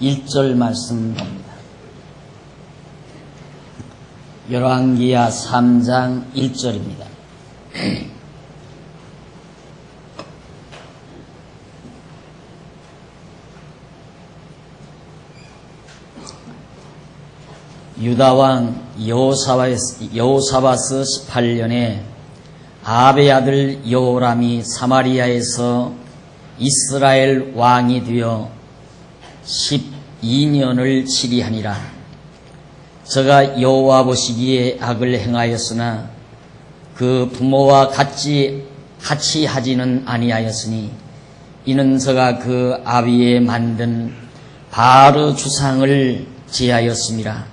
1절 말씀 봅니다. 열왕기하 3장 1절입니다. 유다왕 여호사바스 18년에 아합의 아들 여호람이 사마리아에서 이스라엘 왕이 되어 12년을 치리하니라. 저가 여호와 보시기에 악을 행하였으나 그 부모와 같이 하지는 아니하였으니 이는 저가 그 아비에 만든 바르 주상을 제하였습니다.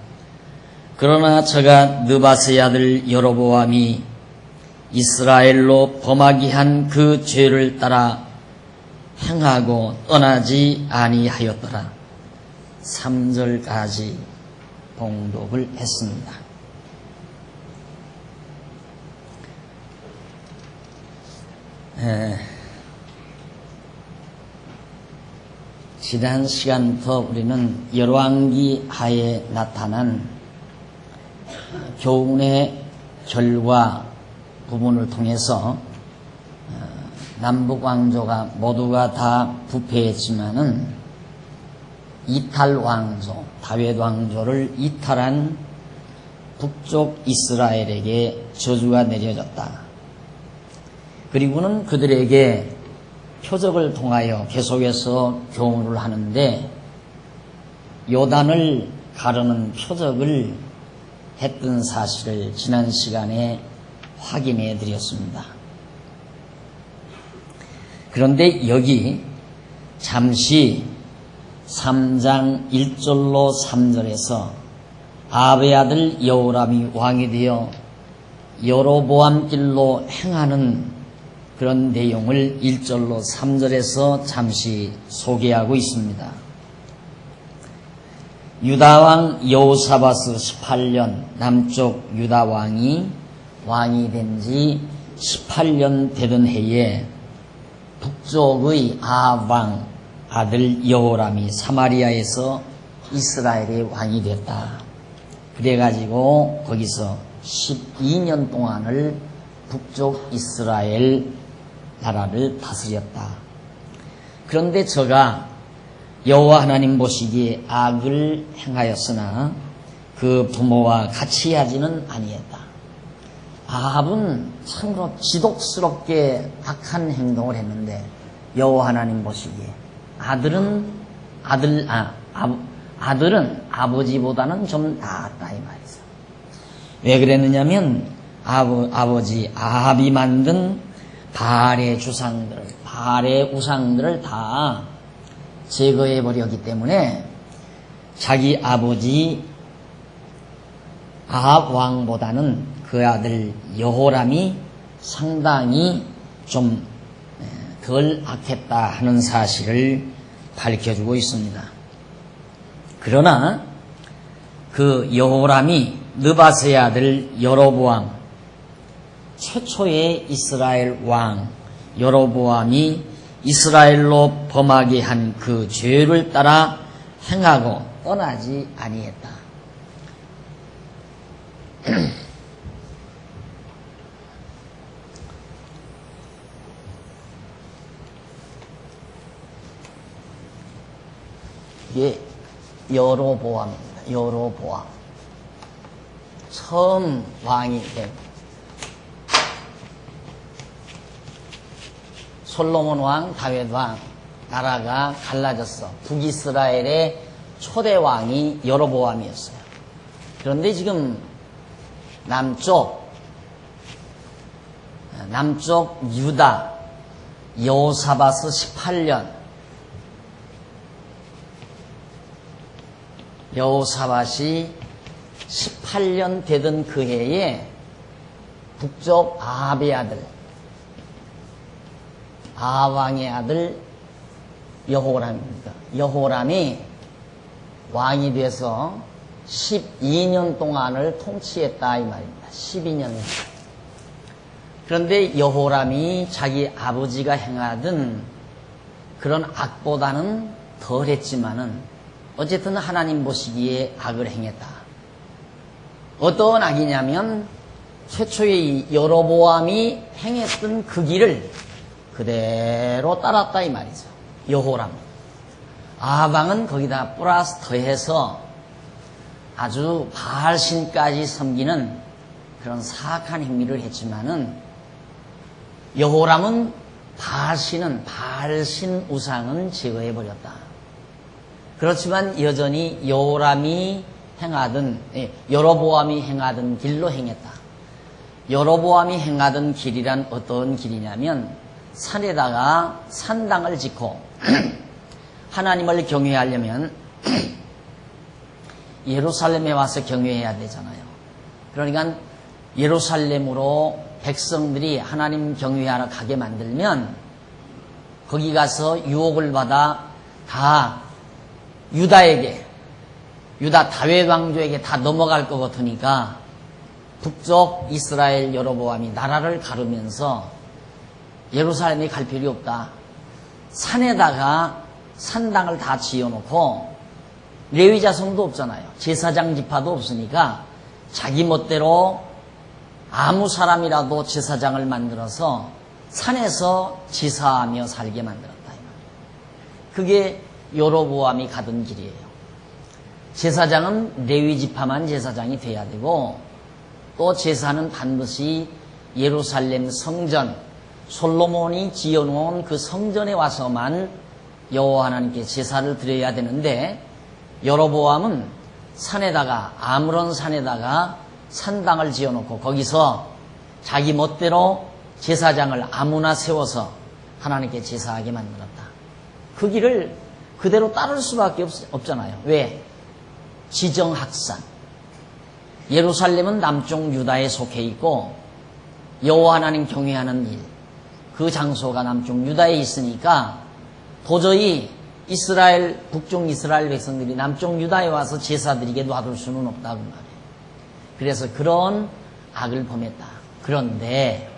그러나 저가 느밧의 아들 여로보암이 이스라엘로 범하게 한 그 죄를 따라 행하고 떠나지 아니하였더라. 3절까지 봉독을 했습니다. 지난 시간부터 우리는 열왕기 하에 나타난 교훈의 결과 부분을 통해서 남북 왕조가 모두가 다 부패했지만은 이탈 왕조, 다윗 왕조를 이탈한 북쪽 이스라엘에게 저주가 내려졌다. 그리고는 그들에게 표적을 통하여 계속해서 교훈을 하는데 요단을 가르는 표적을 했던 사실을 지난 시간에 확인해 드렸습니다. 그런데 여기 잠시 3장 1절로 3절에서 아합의 아들 여호람이 왕이 되어 여로보암 길로 행하는 그런 내용을 1절로 3절에서 잠시 소개하고 있습니다. 유다왕 여호사바스 18년 남쪽 유다왕이 된 지 18년 되던 해에 북쪽의 아합왕 아들 여호람이 사마리아에서 이스라엘의 왕이 됐다. 그래가지고 거기서 12년 동안을 북쪽 이스라엘 나라를 다스렸다. 그런데 저가 여호와 하나님 보시기에 악을 행하였으나 그 부모와 같이 하지는 아니했다. 아합은 참으로 지독스럽게 악한 행동을 했는데 여호와 하나님 보시기에 아들은 아버지보다는 좀 나았다 이 말이죠. 왜 그랬느냐면 아버지 아합이 만든 바알의 우상들을 다 제거해 버렸기 때문에 자기 아버지 아합 왕보다는 그 아들 여호람이 상당히 좀 덜 악했다 하는 사실을 밝혀주고 있습니다. 그러나 그 여호람이 느밧의 아들 여로보암, 최초의 이스라엘 왕 여로보암이 이스라엘로 범하게 한 그 죄를 따라 행하고 떠나지 아니했다. 이게 여로보암입니다. 여로보암. 처음 왕이 된 솔로몬 왕, 다윗 왕 나라가 갈라졌어. 북이스라엘의 초대 왕이 여로보암이었어요. 그런데 지금 남쪽 유다 여호사바스 18년 여호사밧이 18년 되던 그 해에 북쪽 아합의 아들 아합왕의 아들 여호람입니다. 여호람이 왕이 돼서 12년 동안을 통치했다 이 말입니다. 12년. 그런데 여호람이 자기 아버지가 행하던 그런 악보다는 덜했지만은 어쨌든 하나님 보시기에 악을 행했다. 어떤 악이냐면 최초의 여로보암이 행했던 그 길을 그대로 따랐다 이 말이죠. 여호람. 아방은 거기다 플러스 더해서 아주 바알신까지 섬기는 그런 사악한 행위를 했지만은 여호람은 바알신 우상은 제거해버렸다. 그렇지만 여전히 여호람이 행하던, 여로보암이 행하던 길로 행했다. 여로보암이 행하던 길이란 어떤 길이냐면 산에다가 산당을 짓고 하나님을 경외하려면 예루살렘에 와서 경외해야 되잖아요. 그러니까 예루살렘으로 백성들이 하나님 경외하러 가게 만들면 거기 가서 유혹을 받아 다 유다 다윗 왕조에게 다 넘어갈 것 같으니까 북쪽 이스라엘 여로보암이 나라를 가르면서 예루살렘에 갈 필요 없다. 산에다가 산당을 다 지어놓고 레위 자손도 없잖아요. 제사장 지파도 없으니까 자기 멋대로 아무 사람이라도 제사장을 만들어서 산에서 제사하며 살게 만들었다. 그게 여로보암이 가던 길이에요. 제사장은 레위 지파만 제사장이 돼야 되고 또 제사는 반드시 예루살렘 성전, 솔로몬이 지어놓은 그 성전에 와서만 여호와 하나님께 제사를 드려야 되는데 여로보암은 산에다가 아무런 산에다가 산당을 지어놓고 거기서 자기 멋대로 제사장을 아무나 세워서 하나님께 제사하게 만들었다. 그 길을 그대로 따를 수밖에 없잖아요. 왜? 지정학산. 예루살렘은 남쪽 유다에 속해 있고 여호와 하나님 경외하는 일, 그 장소가 남쪽 유다에 있으니까 도저히 북쪽 이스라엘 백성들이 남쪽 유다에 와서 제사 드리게 놔둘 수는 없다고 말해요. 그래서 그런 악을 범했다. 그런데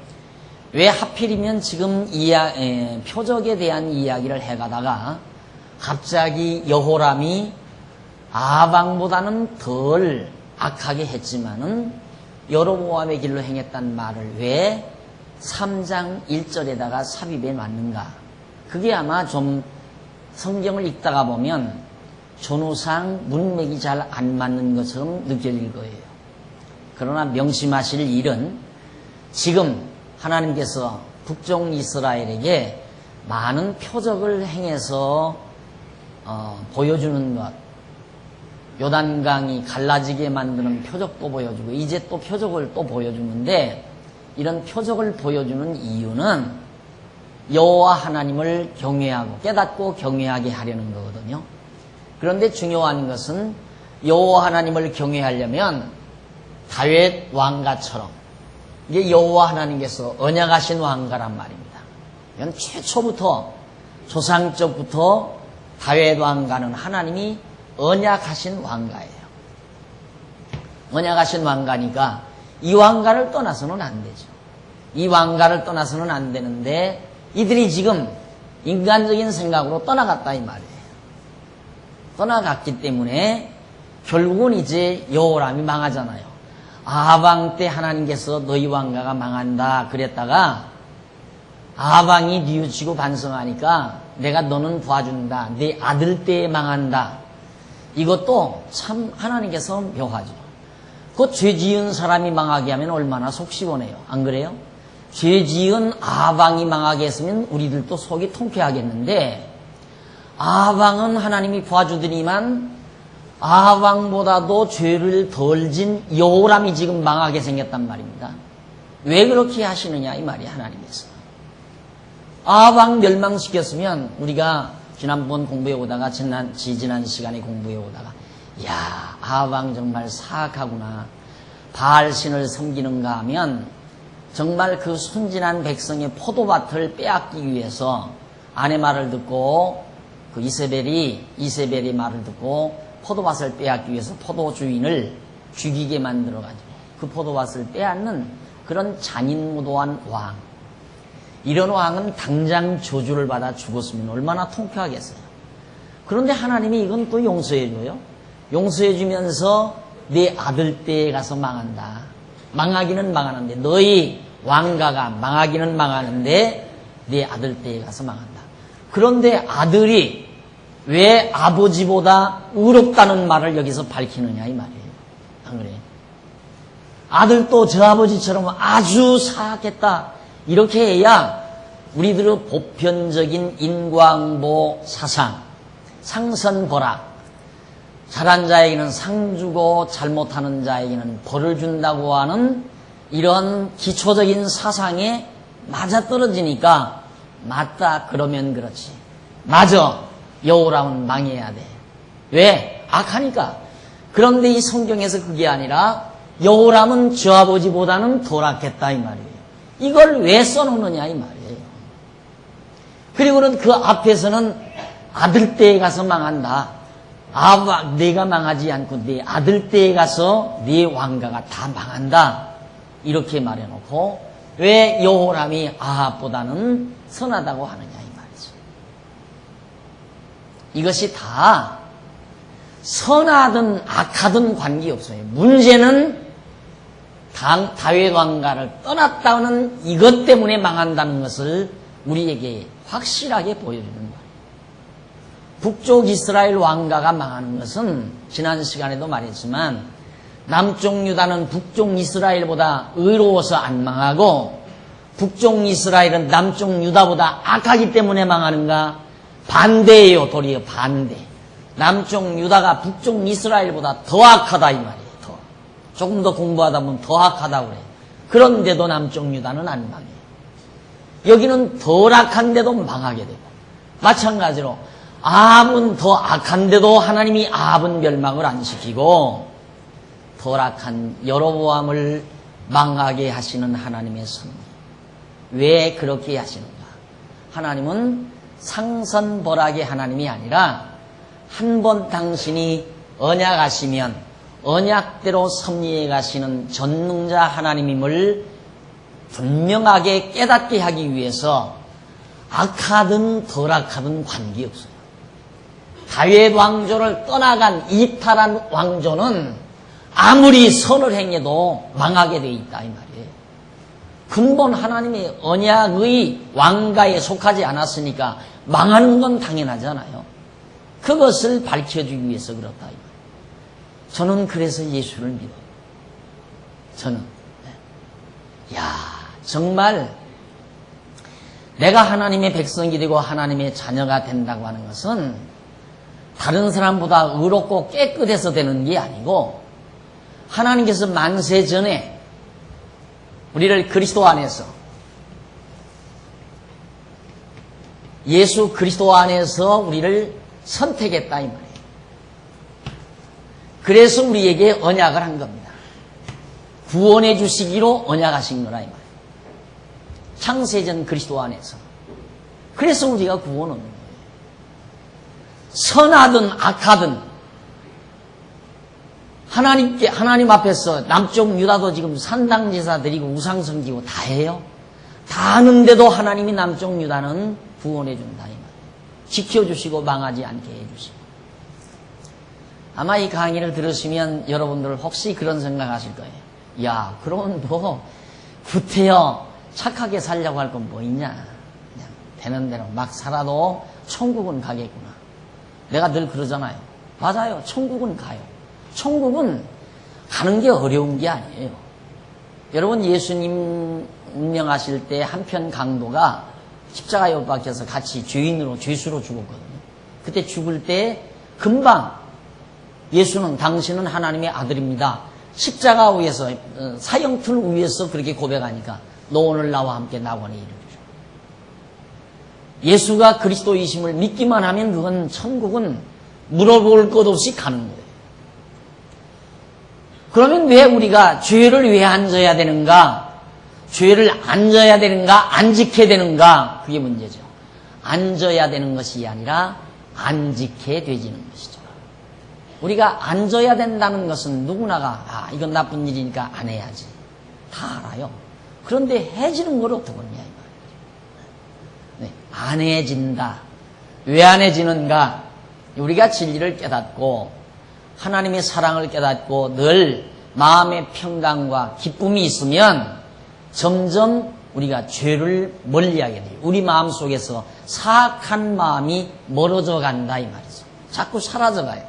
왜 하필이면 지금 표적에 대한 이야기를 해가다가 갑자기 여호람이 아방보다는 덜 악하게 했지만은 여로보암의 길로 행했단 말을 왜 3장 1절에다가 삽입해 놨는가? 그게 아마 좀 성경을 읽다가 보면 전후상 문맥이 잘 안 맞는 것처럼 느껴질 거예요. 그러나 명심하실 일은 지금 하나님께서 북쪽 이스라엘에게 많은 표적을 행해서 보여주는 것, 요단강이 갈라지게 만드는 표적도 보여주고 이제 또 표적을 또 보여주는데 이런 표적을 보여주는 이유는 여호와 하나님을 경외하고 깨닫고 경외하게 하려는 거거든요. 그런데 중요한 것은 여호와 하나님을 경외하려면 다윗 왕가처럼 이게 여호와 하나님께서 언약하신 왕가란 말입니다. 이건 최초부터 조상적부터 다윗 왕가는 하나님이 언약하신 왕가예요. 언약하신 왕가니까 이 왕가를 떠나서는 안 되죠. 이 왕가를 떠나서는 안 되는데 이들이 지금 인간적인 생각으로 떠나갔다 이 말이에요. 떠나갔기 때문에 결국은 이제 여호람이 망하잖아요. 아방 때 하나님께서 너희 왕가가 망한다 그랬다가 아방이 뉘우치고 반성하니까 내가 너는 도와준다. 내 아들 때에 망한다. 이것도 참 하나님께서 묘하죠. 그 죄 지은 사람이 망하게 하면 얼마나 속 시원해요. 안 그래요? 죄 지은 아방이 망하게 했으면 우리들도 속이 통쾌하겠는데 아방은 하나님이 도와주더니만 아방보다도 죄를 덜 진 여호람이 지금 망하게 생겼단 말입니다. 왜 그렇게 하시느냐 이 말이 하나님께서. 아방 멸망시켰으면 우리가 지난번 공부해 오다가 지난 시간에 공부해 오다가 야 아방 정말 사악하구나. 바알신을 섬기는가 하면 정말 그 순진한 백성의 포도밭을 빼앗기 위해서 아내 말을 듣고 그 이세벨이 말을 듣고 포도밭을 빼앗기 위해서 포도 주인을 죽이게 만들어가지고 그 포도밭을 빼앗는 그런 잔인무도한 왕. 이런 왕은 당장 저주를 받아 죽었으면 얼마나 통쾌하겠어요. 그런데 하나님이 이건 또 용서해줘요. 용서해주면서 네 아들 때에 가서 망한다. 망하기는 망하는데 너희 왕가가 망하기는 망하는데 네 아들 때에 가서 망한다. 그런데 아들이 왜 아버지보다 의롭다는 말을 여기서 밝히느냐 이 말이에요. 안 그래요? 아들도 저 아버지처럼 아주 사악했다. 이렇게 해야 우리들의 보편적인 인과응보 사상, 상선벌악, 잘한 자에게는 상 주고 잘못하는 자에게는 벌을 준다고 하는 이런 기초적인 사상에 맞아떨어지니까 맞다 그러면 그렇지. 맞아. 여호람은 망해야 돼. 왜? 악하니까. 그런데 이 성경에서 그게 아니라 여호람은 저 아버지보다는 덜 악했다 이 말이에요. 이걸 왜 써놓느냐 이 말이에요. 그리고는 그 앞에서는 아들 때에 가서 망한다. 내가 망하지 않고 네 아들 때에 가서 네 왕가가 다 망한다. 이렇게 말해놓고 왜 여호람이 아합보다는 선하다고 하느냐 이 말이죠. 이것이 다 선하든 악하든 관계없어요. 문제는 다윗 왕가를 떠났다는 이것 때문에 망한다는 것을 우리에게 확실하게 보여주는 거예요. 북쪽 이스라엘 왕가가 망하는 것은 지난 시간에도 말했지만 남쪽 유다는 북쪽 이스라엘보다 의로워서 안 망하고 북쪽 이스라엘은 남쪽 유다보다 악하기 때문에 망하는가? 반대예요. 도리어 반대. 남쪽 유다가 북쪽 이스라엘보다 더 악하다 이 말이에요. 더. 조금 더 공부하다 보면 더 악하다고 그래요. 그런데도 남쪽 유다는 안 망해요. 여기는 덜 악한데도 망하게 되고 마찬가지로 아합은 더 악한데도 하나님이 아합은 멸망을 안 시키고 덜 악한 여로보암을 망하게 하시는 하나님의 섭리. 왜 그렇게 하시는가? 하나님은 상선벌악의 하나님이 아니라 한 번 당신이 언약하시면 언약대로 섭리해 가시는 전능자 하나님임을 분명하게 깨닫게 하기 위해서 악하든 덜 악하든 관계없어요. 다윗 왕조를 떠나간 이탈한 왕조는 아무리 선을 행해도 망하게 돼 있다 이 말이에요. 근본 하나님의 언약의 왕가에 속하지 않았으니까 망하는 건 당연하잖아요. 그것을 밝혀주기 위해서 그렇다 이 말이에요. 저는 그래서 예수를 믿어요. 저는 정말 내가 하나님의 백성이 되고 하나님의 자녀가 된다고 하는 것은 다른 사람보다 의롭고 깨끗해서 되는 게 아니고 하나님께서 만세 전에 우리를 그리스도 안에서 예수 그리스도 안에서 우리를 선택했다 이 말이에요. 그래서 우리에게 언약을 한 겁니다. 구원해 주시기로 언약하신 거라 이 말이에요. 창세전 그리스도 안에서. 그래서 우리가 구원 얻는 거예요. 선하든 악하든 하나님 앞에서 남쪽 유다도 지금 산당제사 드리고 우상 섬기고 다 해요. 다 하는데도 하나님이 남쪽 유다는 구원해 준다 이 말이에요. 지켜주시고 망하지 않게 해주시고. 아마 이 강의를 들으시면 여러분들 혹시 그런 생각하실 거예요. 야, 그러면 뭐 구태여 착하게 살려고 할 건 뭐 있냐. 그냥 되는 대로 막 살아도 천국은 가겠구나. 내가 늘 그러잖아요. 맞아요. 천국은 가요. 천국은 가는 게 어려운 게 아니에요. 여러분 예수님 운명하실 때 한편 강도가 십자가에 못 박혀서 같이 죄수로 죽었거든요. 그때 죽을 때 금방 예수는 당신은 하나님의 아들입니다. 십자가 위에서 사형틀 위에서 그렇게 고백하니까 너 오늘 나와 함께 낙원에 이르리라. 예수가 그리스도이심을 믿기만 하면 그건 천국은 물어볼 것 없이 가는 거예요. 그러면 왜 우리가 죄를 왜 안 져야 되는가? 죄를 안 져야 되는가? 안 지켜야 되는가? 그게 문제죠. 안 져야 되는 것이 아니라 안 지켜야 되지는 것이죠. 우리가 안 져야 된다는 것은 누구나가 이건 나쁜 일이니까 안 해야지. 다 알아요. 그런데 해지는 걸 어떻게 하냐 이 말이에요. 네, 안 해진다. 왜 안 해지는가? 우리가 진리를 깨닫고 하나님의 사랑을 깨닫고 늘 마음의 평강과 기쁨이 있으면 점점 우리가 죄를 멀리하게 돼요. 우리 마음속에서 사악한 마음이 멀어져 간다 이 말이죠. 자꾸 사라져가요.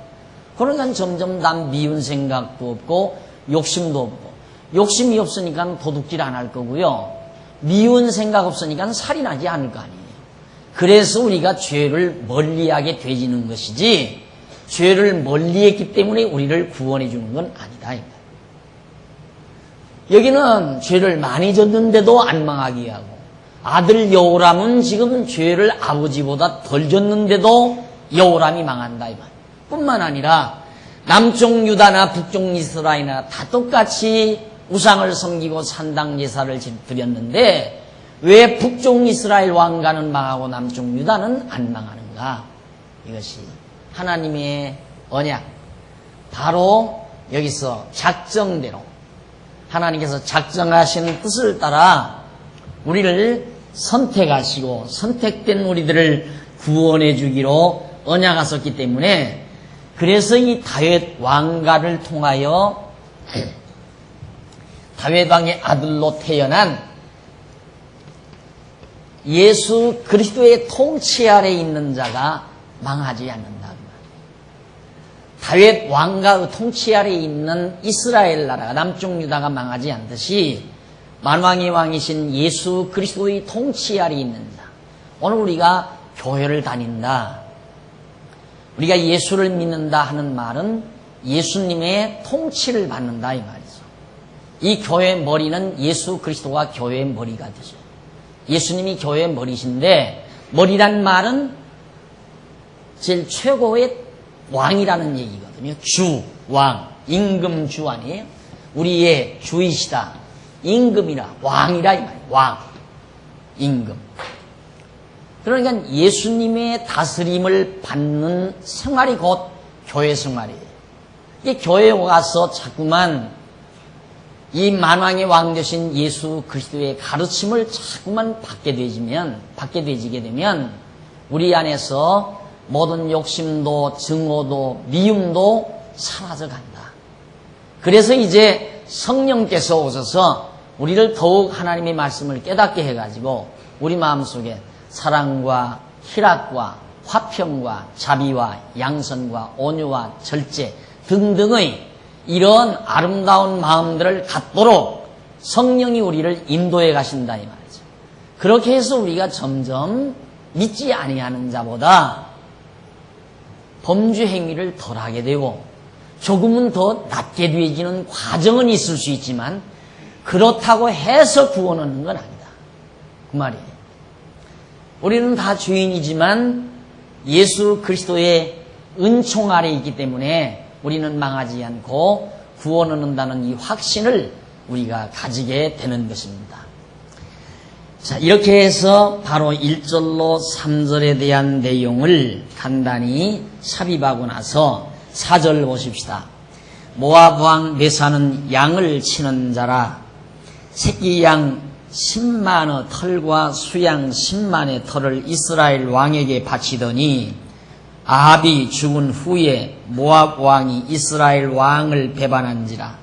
그러니까 점점 남 미운 생각도 없고 욕심도 없고, 욕심이 없으니까 도둑질 안 할 거고요. 미운 생각 없으니까 살인하지 않을 거 아니에요. 그래서 우리가 죄를 멀리하게 되지는 것이지, 죄를 멀리했기 때문에 우리를 구원해 주는 건 아니다. 여기는 죄를 많이 졌는데도 안 망하게 하고, 아들 여호람은 지금 죄를 아버지보다 덜 졌는데도 여호람이 망한다 이 말. 뿐만 아니라 남쪽 유다나 북쪽 이스라엘이나 다 똑같이 우상을 섬기고 산당 제사를 드렸는데 왜 북쪽 이스라엘 왕가는 망하고 남쪽 유다는 안 망하는가? 이것이 하나님의 언약, 바로 여기서 작정대로 하나님께서 작정하신 뜻을 따라 우리를 선택하시고 선택된 우리들을 구원해 주기로 언약하셨기 때문에, 그래서 이 다윗 왕가를 통하여 다윗 왕의 아들로 태어난 예수 그리스도의 통치 아래 있는 자가 망하지 않는다. 다윗 왕가의 통치 아래 있는 이스라엘 나라가, 남쪽 유다가 망하지 않듯이 만왕의 왕이신 예수 그리스도의 통치 아래 있는 자. 오늘 우리가 교회를 다닌다, 우리가 예수를 믿는다 하는 말은 예수님의 통치를 받는다 이 말이죠. 이 교회의 머리는 예수 그리스도가 교회의 머리가 되죠. 예수님이 교회의 머리신데, 머리란 말은 제일 최고의 왕이라는 얘기거든요. 주, 왕, 임금주 아니에요? 우리의 주이시다. 임금이라, 왕이라 이 말이에요. 왕, 임금. 그러니까 예수님의 다스림을 받는 생활이 곧 교회 생활이에요. 이게 교회에 와서 자꾸만 이 만왕의 왕 되신 예수 그리스도의 가르침을 자꾸만 받게 되지게 되면 우리 안에서 모든 욕심도 증오도 미움도 사라져 간다. 그래서 이제 성령께서 오셔서 우리를 더욱 하나님의 말씀을 깨닫게 해가지고 우리 마음속에 사랑과 희락과 화평과 자비와 양선과 온유와 절제 등등의 이런 아름다운 마음들을 갖도록 성령이 우리를 인도해 가신다 이 말이죠. 그렇게 해서 우리가 점점 믿지 아니하는 자보다 범죄 행위를 덜하게 되고 조금은 더 낫게 되어지는 과정은 있을 수 있지만 그렇다고 해서 구원 얻는 건 아니다. 그 말이에요. 우리는 다 죄인이지만 예수 그리스도의 은총 아래 있기 때문에 우리는 망하지 않고 구원 얻는다는 이 확신을 우리가 가지게 되는 것입니다. 자, 이렇게 해서 바로 1절로 3절에 대한 내용을 간단히 삽입하고 나서 4절 보십시다. 모압 왕 메사는 양을 치는 자라. 새끼 양 10만의 털과 수양 10만의 털을 이스라엘 왕에게 바치더니 아합이 죽은 후에 모압 왕이 이스라엘 왕을 배반한지라.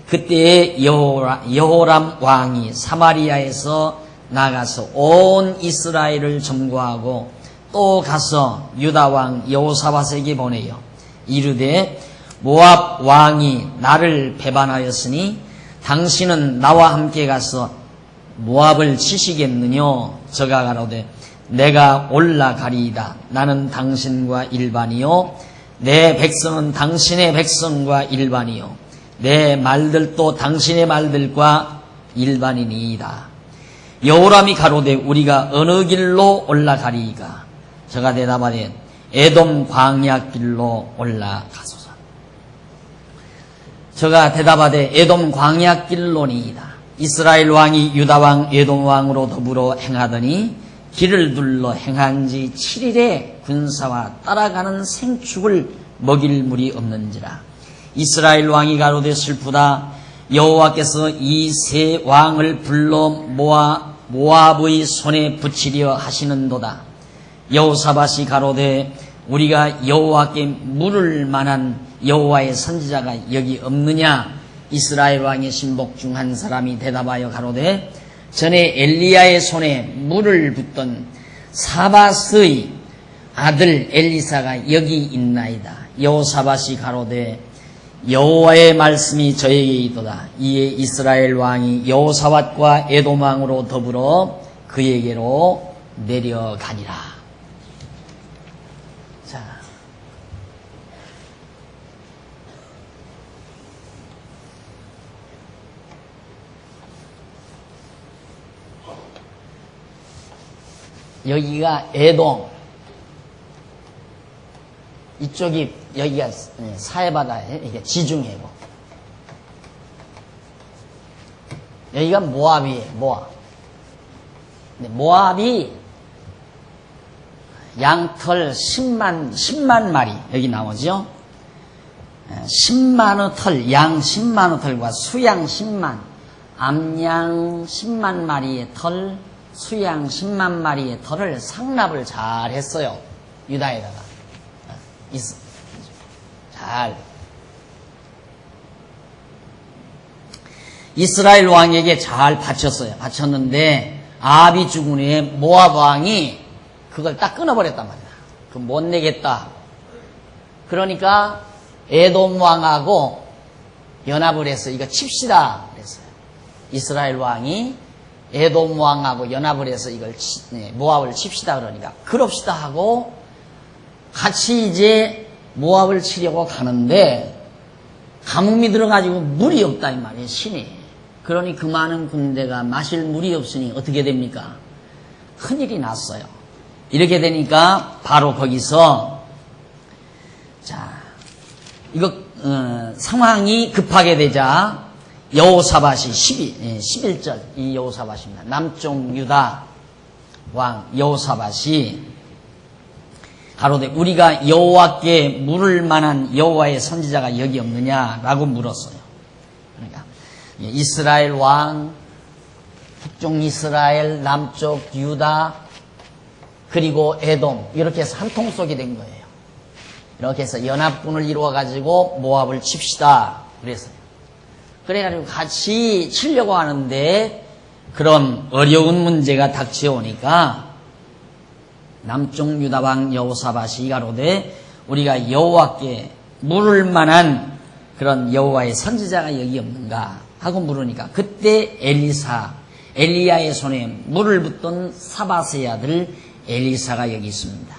그때에 여호람 왕이 사마리아에서 나가서 온 이스라엘을 점거하고 또 가서 유다 왕 여호사밧에게 보내요. 이르되 모압 왕이 나를 배반하였으니 당신은 나와 함께 가서 모압을 치시겠느냐? 저가 가로되 내가 올라가리이다. 나는 당신과 일반이요 내 백성은 당신의 백성과 일반이요 내 말들도 당신의 말들과 일반이니이다. 여호람이 가로되 우리가 어느 길로 올라가리이까? 저가 대답하되 에돔 광야길로 올라가소서. 저가 대답하되 에돔 광야길로니이다. 이스라엘 왕이 유다 왕 에돔 왕으로 더불어 행하더니 길을 둘러 행한 지 7일에 군사와 따라가는 생축을 먹일 물이 없는지라. 이스라엘 왕이 가로되 슬프다. 여호와께서 이 세 왕을 불러 모압의 손에 붙이려 하시는도다. 여호사밧이 가로되 우리가 여호와께 물을 만한 여호와의 선지자가 여기 없느냐? 이스라엘 왕의 신복 중 한 사람이 대답하여 가로되 전에 엘리야의 손에 물을 붓던 사밧의 아들 엘리사가 여기 있나이다. 여호사밧이 가로되 여호와의 말씀이 저에게 있도다. 이에 이스라엘 왕이 여호사밧과 에돔 왕으로 더불어 그에게로 내려가니라. 자, 여기가 에돔, 이쪽이 여기가 사해바다에 이게 지중해고, 여기가 모압이에요. 모압. 근데 모압이 양털 10만 마리 여기 나오죠. 10만의 털, 양 10만의 털과 수양 10만, 암양 10만 마리의 털, 수양 10만 마리의 털을 상납을 잘 했어요. 유다에다가. 잘. 이스라엘 왕에게 잘 바쳤어요. 바쳤는데 아합이 죽은 후에 모압 왕이 그걸 딱 끊어버렸단 말이야. 그 못 내겠다. 그러니까 에돔 왕하고 연합을 해서 이거 칩시다 그랬어요. 이스라엘 왕이 에돔 왕하고 연합을 해서 이걸 모압을 칩시다 그러니까 그럽시다 하고 같이 이제 모압을 치려고 가는데 가뭄이 들어가지고 물이 없다 이 말이에요. 신이. 그러니 그 많은 군대가 마실 물이 없으니 어떻게 됩니까? 큰일이 났어요. 이렇게 되니까 바로 거기서 자 이거 상황이 급하게 되자 여호사밧이 11절 이 여호사밧입니다. 남쪽 유다 왕 여호사밧이 가로되 우리가 여호와께 물을 만한 여호와의 선지자가 여기 없느냐라고 물었어요. 그러니까 이스라엘 왕, 북쪽 이스라엘, 남쪽 유다, 그리고 에돔 이렇게 해서 한 통속이 된 거예요. 이렇게 해서 연합군을 이루어가지고 모압을 칩시다 그랬어요. 그래가지고 같이 치려고 하는데 그런 어려운 문제가 닥쳐오니까 남쪽 유다 왕 여호사밧이 가로되 우리가 여호와께 물을 만한 그런 여호와의 선지자가 여기 없는가 하고 물으니까 그때 엘리야의 손에 물을 붓던 사밧의 아들 엘리사가 여기 있습니다.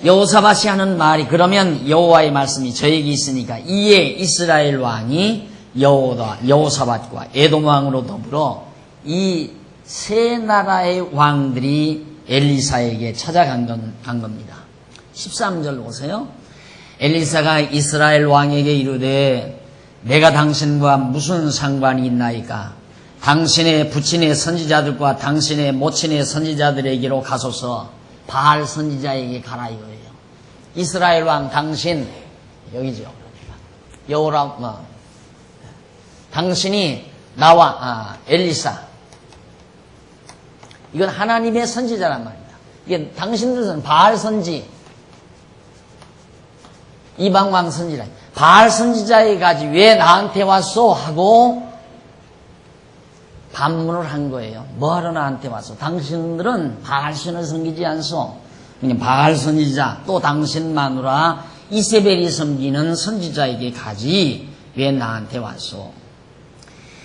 여호사밧이 하는 말이 그러면 여호와의 말씀이 저에게 있으니까 이에 이스라엘 왕이 여호사밧과 에돔 왕으로 더불어 이 세 나라의 왕들이 엘리사에게 찾아간 겁니다. 13절 보세요. 엘리사가 이스라엘 왕에게 이르되 내가 당신과 무슨 상관이 있나이까? 당신의 부친의 선지자들과 당신의 모친의 선지자들에게로 가소서. 바알 선지자에게 가라 이거예요. 이스라엘 왕 당신 여기죠. 당신이 나와 엘리사 이건 하나님의 선지자란 말입니다. 이게 당신들은 바알 선지 이방 왕 선지자 바알 선지자에 가지 왜 나한테 왔소 하고 반문을 한 거예요. 뭐하러 나한테 왔소? 당신들은 바알 신을 섬기지 않소. 그냥 바알 선지자 또 당신 마누라 이세벨이 섬기는 선지자에게 가지 왜 나한테 왔소?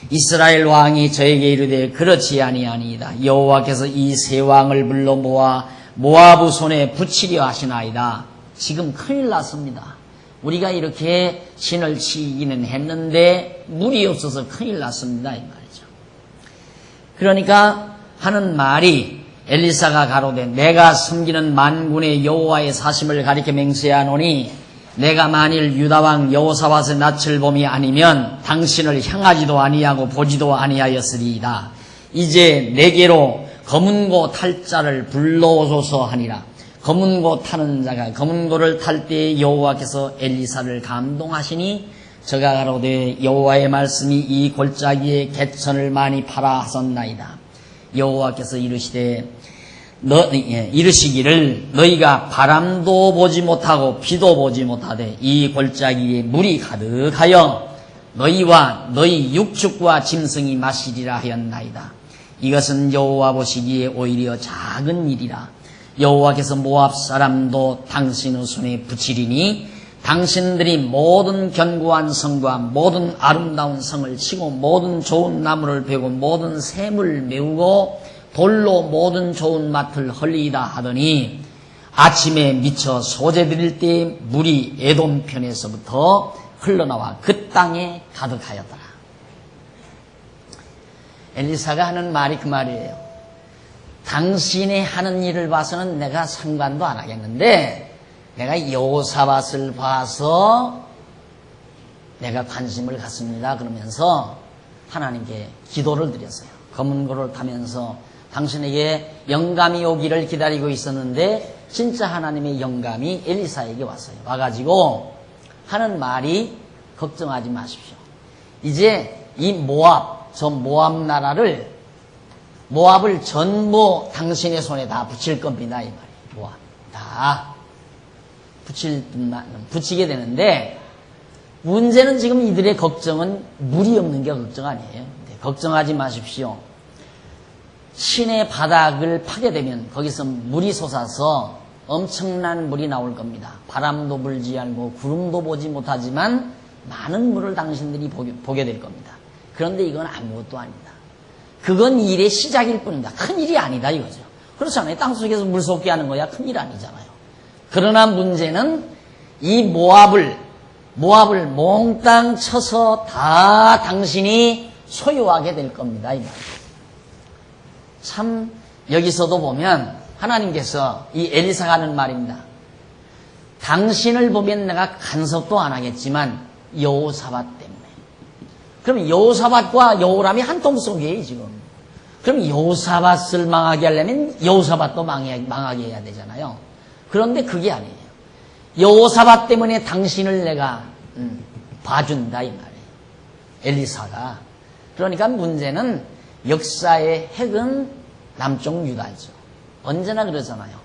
이스라엘 왕이 저에게 이르되 그렇지 아니하니이다. 여호와께서 이 세 왕을 불러 모아 모압의 손에 붙이려 하시나이다. 지금 큰일 났습니다. 우리가 이렇게 신을 치기는 했는데 물이 없어서 큰일 났습니다 이 말이죠. 그러니까 하는 말이 엘리사가 가로되 내가 섬기는 만군의 여호와의 사심을 가리켜 맹세하노니 내가 만일 유다왕 여호사밧의 낯을 봄이 아니면 당신을 향하지도 아니하고 보지도 아니하였으리이다. 이제 내게로 검은고 탈 자를 불러오소서 하니라. 검은고 타는 자가 검은고를 탈 때에 여호와께서 엘리사를 감동하시니 저가 가로되 여호와의 말씀이 이 골짜기에 개천을 많이 팔아 하셨나이다. 여호와께서 이르시되 이르시기를 너희가 바람도 보지 못하고 비도 보지 못하되 이 골짜기에 물이 가득하여 너희와 너희 육축과 짐승이 마시리라 하였나이다. 이것은 여호와 보시기에 오히려 작은 일이라. 여호와께서 모압 사람도 당신의 손에 붙이리니 당신들이 모든 견고한 성과 모든 아름다운 성을 치고 모든 좋은 나무를 베고 모든 샘을 메우고 돌로 모든 좋은 밭을 헐리이다 하더니 아침에 미쳐 소재 드릴 때 물이 에돔 편에서부터 흘러나와 그 땅에 가득하였더라. 엘리사가 하는 말이 그 말이에요. 당신이 하는 일을 봐서는 내가 상관도 안 하겠는데 내가 여호사밧을 봐서 내가 관심을 갖습니다. 그러면서 하나님께 기도를 드렸어요. 검은 고를 타면서 당신에게 영감이 오기를 기다리고 있었는데 진짜 하나님의 영감이 엘리사에게 왔어요. 와가지고 하는 말이 걱정하지 마십시오. 이제 이 저 모압 나라를 모압을 전부 당신의 손에 다 붙일 겁니다. 이 말이에요. 모압 다 붙이게 되는데 문제는 지금 이들의 걱정은 물이 없는 게 걱정 아니에요. 걱정하지 마십시오. 신의 바닥을 파게 되면 거기서 물이 솟아서 엄청난 물이 나올 겁니다. 바람도 불지 않고 구름도 보지 못하지만 많은 물을 당신들이 보게 될 겁니다. 그런데 이건 아무것도 아닙니다. 그건 일의 시작일 뿐입니다. 큰 일이 아니다 이거죠. 그렇잖아요. 땅속에서 물 솟게 하는 거야 큰 일 아니잖아요. 그러나 문제는 이 모압을 몽땅 쳐서 다 당신이 소유하게 될 겁니다. 이 말이에요. 참 여기서도 보면 하나님께서 이 엘리사가 하는 말입니다. 당신을 보면 내가 간섭도 안 하겠지만 여호사밧 때문에. 그럼 여호사밧과 여호람이 한 통 속이에요 지금. 그럼 여호사밧을 망하게 하려면 여호사밧도 망하게 해야 되잖아요. 그런데 그게 아니에요. 여호사밧 때문에 당신을 내가 봐준다 이 말이에요. 엘리사가. 그러니까 문제는 역사의 핵은 남쪽 유다죠. 언제나 그러잖아요.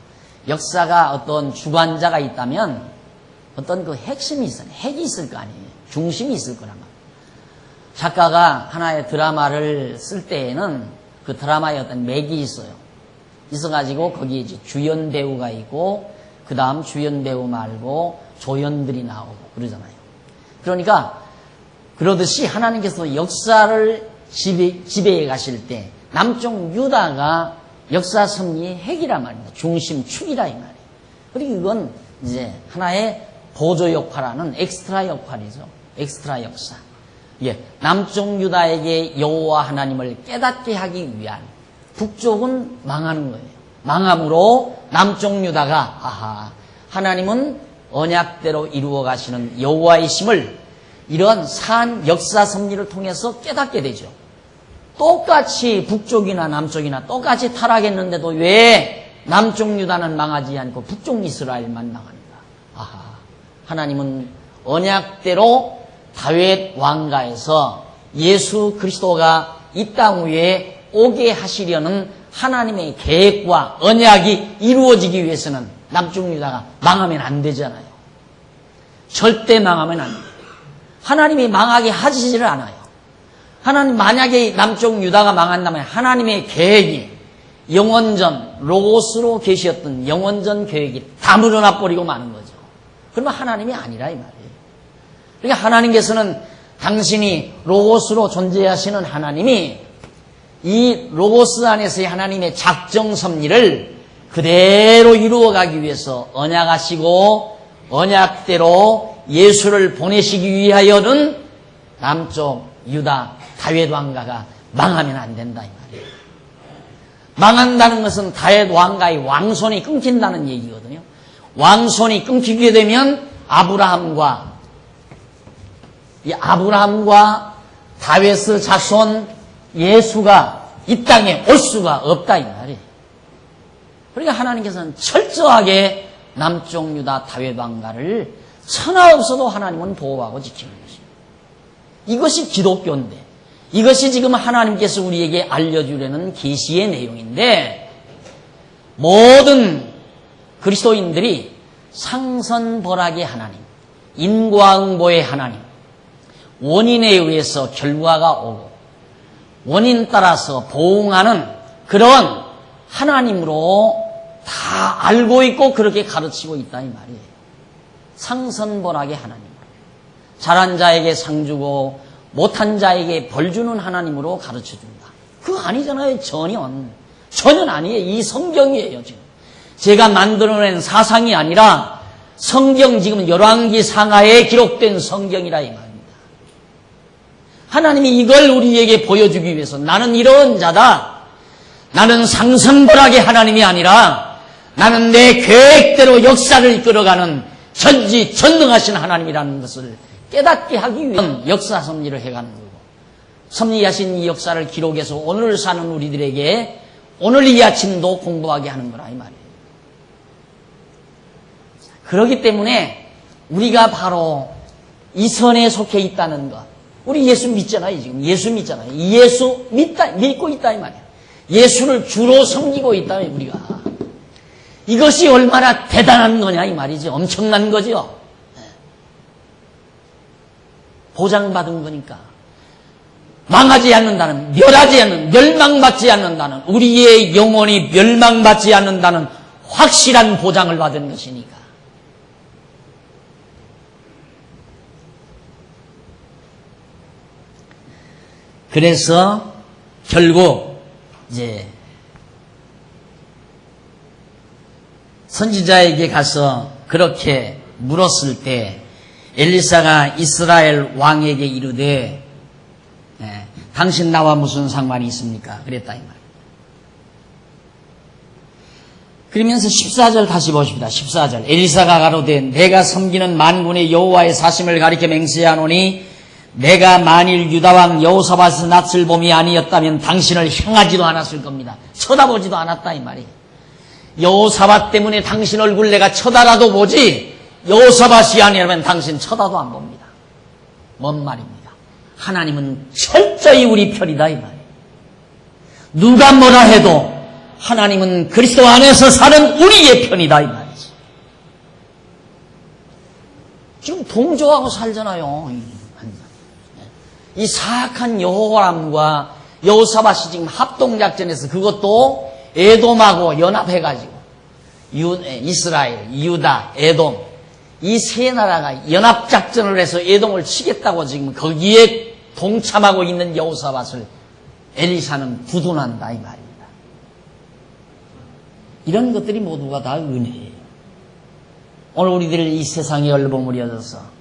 역사가 어떤 주관자가 있다면 어떤 그 핵심이 있어요. 핵이 있을 거 아니에요. 중심이 있을 거란 말이에요. 작가가 하나의 드라마를 쓸 때에는 그 드라마에 어떤 맥이 있어요. 있어가지고 거기에 이제 주연 배우가 있고 그 다음 주연 배우 말고 조연들이 나오고 그러잖아요. 그러니까 그러듯이 하나님께서 역사를 지배해 가실 때 남쪽 유다가 역사 섭리의 핵이란 말입니다. 중심축이라 이 말이에요. 그리고 이건 이제 하나의 보조 역할하는 엑스트라 역할이죠. 엑스트라 역사. 예, 남쪽 유다에게 여호와 하나님을 깨닫게 하기 위한 북쪽은 망하는 거예요. 망함으로 남쪽 유다가 하나님은 언약대로 이루어 가시는 여호와이심을 이런 산 역사 섭리를 통해서 깨닫게 되죠. 똑같이 북쪽이나 남쪽이나 똑같이 타락했는데도 왜 남쪽 유다는 망하지 않고 북쪽 이스라엘만 망하는가? 하나님은 언약대로 다윗 왕가에서 예수 그리스도가 이 땅 위에 오게 하시려는 하나님의 계획과 언약이 이루어지기 위해서는 남쪽 유다가 망하면 안 되잖아요. 절대 망하면 안 돼요. 하나님이 망하게 하시지를 않아요. 하나님 만약에 남쪽 유다가 망한다면 하나님의 계획이 영원전 로고스로 계셨던 영원전 계획이 다 물어나 버리고 마는 거죠. 그러면 하나님이 아니라 이 말이에요. 그러니까 하나님께서는 당신이 로고스로 존재하시는 하나님이 이 로고스 안에서의 하나님의 작정 섭리를 그대로 이루어가기 위해서 언약하시고 언약대로 예수를 보내시기 위하여는 남쪽 유다 다윗 왕가가 망하면 안 된다 이 말이에요. 망한다는 것은 다윗 왕가의 왕손이 끊긴다는 얘기거든요. 왕손이 끊기게 되면 아브라함과 다윗의 자손 예수가 이 땅에 올 수가 없다 이 말이에요. 그러니까 하나님께서는 철저하게 남쪽 유다 다윗 왕가를 천하 없어도 하나님은 보호하고 지키는 것입니다. 이것이 기독교인데 이것이 지금 하나님께서 우리에게 알려주려는 계시의 내용인데 모든 그리스도인들이 상선벌악의 하나님, 인과응보의 하나님, 원인에 의해서 결과가 오고 원인 따라서 보응하는 그런 하나님으로 다 알고 있고 그렇게 가르치고 있다 이 말이에요. 상선벌악의 하나님, 잘한 자에게 상 주고 못한 자에게 벌 주는 하나님으로 가르쳐준다. 그거 아니잖아요. 전혀 아니에요. 이 성경이에요. 지금 제가 만들어낸 사상이 아니라 성경, 지금 열왕기 상하에 기록된 성경이라 이 말입니다. 하나님이 이걸 우리에게 보여주기 위해서 나는 이런 자다, 나는 상선벌악의 하나님이 아니라 나는 내 계획대로 역사를 이끌어가는 전지전능하신 하나님이라는 것을 깨닫게 하기 위한 역사 섭리를 해가는 거고, 섭리하신 이 역사를 기록해서 오늘 사는 우리들에게 오늘 이 아침도 공부하게 하는 거라 이 말이에요. 그렇기 때문에 우리가 바로 이 선에 속해 있다는 것. 우리 예수 믿잖아요. 지금 예수 믿잖아요. 예수 믿고 있다 이 말이에요. 예수를 주로 섬기고 있다 우리가. 이것이 얼마나 대단한 거냐 이 말이지. 엄청난 거죠. 보장받은 거니까. 망하지 않는다는, 멸망받지 않는다는, 우리의 영혼이 멸망받지 않는다는 확실한 보장을 받은 것이니까. 그래서 결국 이제 선지자에게 가서 그렇게 물었을 때 엘리사가 이스라엘 왕에게 이르되 당신 나와 무슨 상관이 있습니까? 그랬다 이 말. 그러면서 14절 다시 보십니다. 14절 엘리사가 가로되 내가 섬기는 만군의 여호와의 사심을 가리켜 맹세하노니 내가 만일 유다왕 여호사밧의 낯을 봄이 아니었다면 당신을 향하지도 않았을 겁니다. 쳐다보지도 않았다 이 말이에요. 여호사밧 때문에 당신 얼굴 내가 쳐다라도 보지 여호사밧이 아니라면 당신 쳐다도 안 봅니다. 뭔 말입니다. 하나님은 철저히 우리 편이다 이 말이에요. 누가 뭐라 해도 하나님은 그리스도 안에서 사는 우리의 편이다 이 말이지. 지금 동조하고 살잖아요. 이 사악한 여호람과 여호사밧이 지금 합동작전에서 그것도 에돔하고 연합해가지고 이스라엘, 유다, 에돔 이 세 나라가 연합작전을 해서 에돔을 치겠다고 지금 거기에 동참하고 있는 여호사밧을 엘리사는 구둔한다 이 말입니다. 이런 것들이 모두가 다 은혜예요. 오늘 우리들 이 세상에 얼버무려져서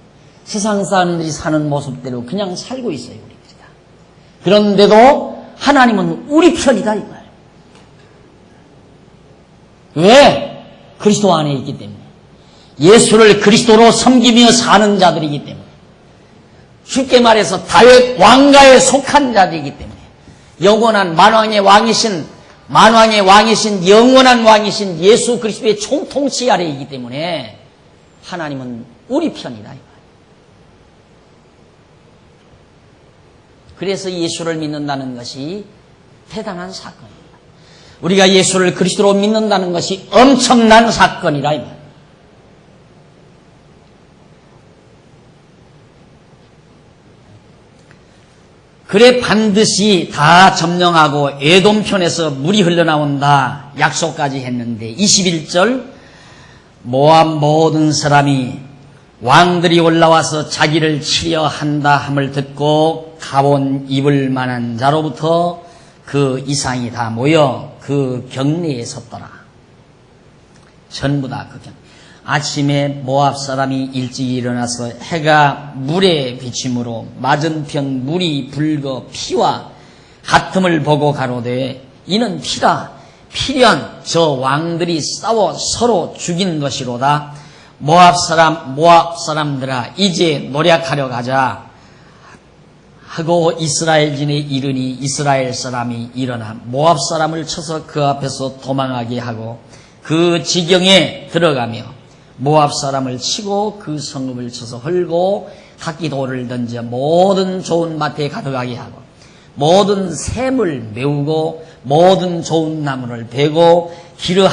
세상 사람들이 사는 모습대로 그냥 살고 있어요. 우리들이 다. 그런데도 하나님은 우리 편이다 이 말이에요. 왜? 그리스도 안에 있기 때문에. 예수를 그리스도로 섬기며 사는 자들이기 때문에. 쉽게 말해서 다윗 왕가에 속한 자들이기 때문에. 영원한 만왕의 왕이신 영원한 왕이신 예수 그리스도의 총통치 아래에 있기 때문에 하나님은 우리 편이다 이 말이에요. 그래서 예수를 믿는다는 것이 대단한 사건입니다. 우리가 예수를 그리스도로 믿는다는 것이 엄청난 사건이라 이 말이에요. 그래 반드시 다 점령하고 에돔 편에서 물이 흘러나온다 약속까지 했는데 21절 모압 모든 사람이 왕들이 올라와서 자기를 치려 한다 함을 듣고 가본 입을 만한 자로부터 그 이상이 다 모여 그 경내에 섰더라. 전부 다 그 경내. 아침에 모압 사람이 일찍 일어나서 해가 물에 비침으로 맞은편 물이 붉어 피와 같음을 보고 가로되 이는 피라. 필연 저 왕들이 싸워 서로 죽인 것이로다. 모압 사람들아 이제 노력하려 가자 하고 이스라엘진에 이르니 이스라엘 사람이 일어나 모압 사람을 쳐서 그 앞에서 도망하게 하고 그 지경에 들어가며 모압 사람을 치고 그 성읍을 쳐서 헐고 각기 돌을 던져 모든 좋은 밭에 가득하게 하고 모든 샘을 메우고 모든 좋은 나무를 베고 기르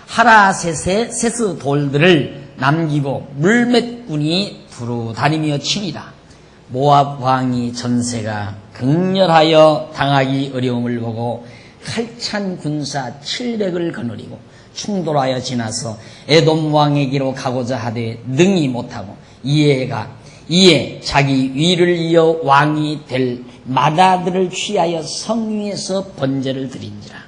하라셋의 세스 돌들을 남기고 물맷군이 두루 다니며 치니라. 모압 왕이 전세가 극렬하여 당하기 어려움을 보고 칼찬 군사 700을 거느리고 충돌하여 지나서 에돔 왕에게로 가고자 하되 능히 못하고 이에 자기 위를 이어 왕이 될 마다들을 취하여 성위에서 번제를 드린지라.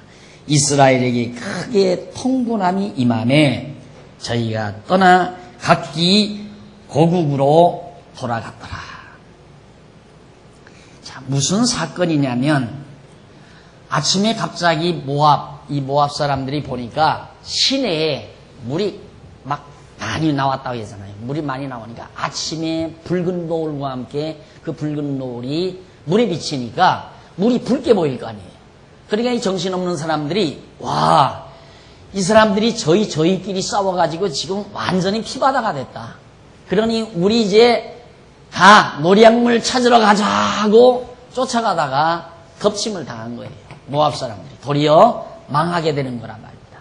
이스라엘에게 크게 통분함이 임함에 저희가 떠나 각기 고국으로 돌아갔더라. 자, 무슨 사건이냐면 아침에 갑자기 모압 사람들이 보니까 시내에 물이 막 많이 나왔다고 하잖아요. 물이 많이 나오니까 아침에 붉은 노을과 함께 그 붉은 노을이 물에 비치니까 물이 붉게 보일 거 아니에요. 그러니까 이 정신없는 사람들이 이 사람들이 저희끼리 싸워가지고 지금 완전히 피바다가 됐다. 그러니 우리 이제 다 노량물 찾으러 가자 하고 쫓아가다가 덮침을 당한 거예요. 모압 사람들이 도리어 망하게 되는 거란 말입니다.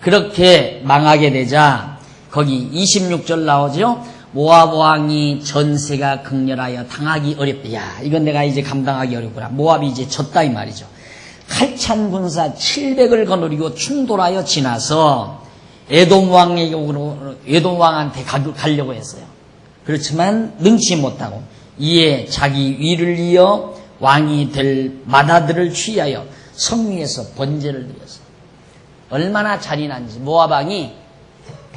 그렇게 망하게 되자 거기 26절 나오죠. 모압 왕이 전세가 극렬하여 당하기 어렵다. 야, 이건 내가 이제 감당하기 어렵구나. 모압이 이제 졌다 이 말이죠. 칼찬 군사 700을 거느리고 충돌하여 지나서 에돔 왕한테 가려고 했어요. 그렇지만 능치 못하고 이에 자기 위를 이어 왕이 될 마다들을 취하여 성위에서 번제를 드렸어요. 얼마나 잔인한지 모압 왕이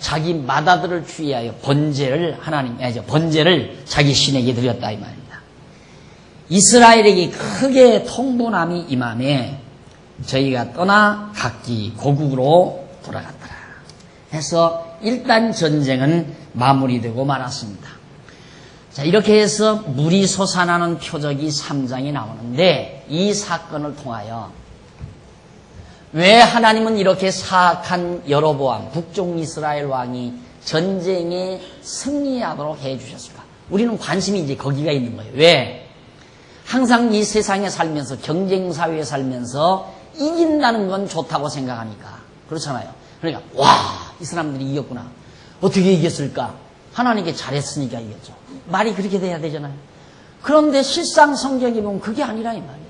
자기 마다들을 취하여 번제를 자기 신에게 드렸다 이 말입니다. 이스라엘에게 크게 통분함이 임함에 저희가 떠나 각기 고국으로 돌아갔더라. 해서 일단 전쟁은 마무리되고 말았습니다. 자, 이렇게 해서 물이 솟아나는 표적이 3장이 나오는데 이 사건을 통하여 왜 하나님은 이렇게 사악한 여로보암 북쪽 이스라엘 왕이 전쟁에 승리하도록 해주셨을까? 우리는 관심이 이제 거기가 있는 거예요. 왜? 항상 이 세상에 살면서 경쟁사회에 살면서 이긴다는 건 좋다고 생각하니까 그렇잖아요. 그러니까 이 사람들이 이겼구나. 어떻게 이겼을까? 하나님께 잘했으니까 이겼죠. 말이 그렇게 돼야 되잖아요. 그런데 실상 성경에 보면 그게 아니라 이 말이에요.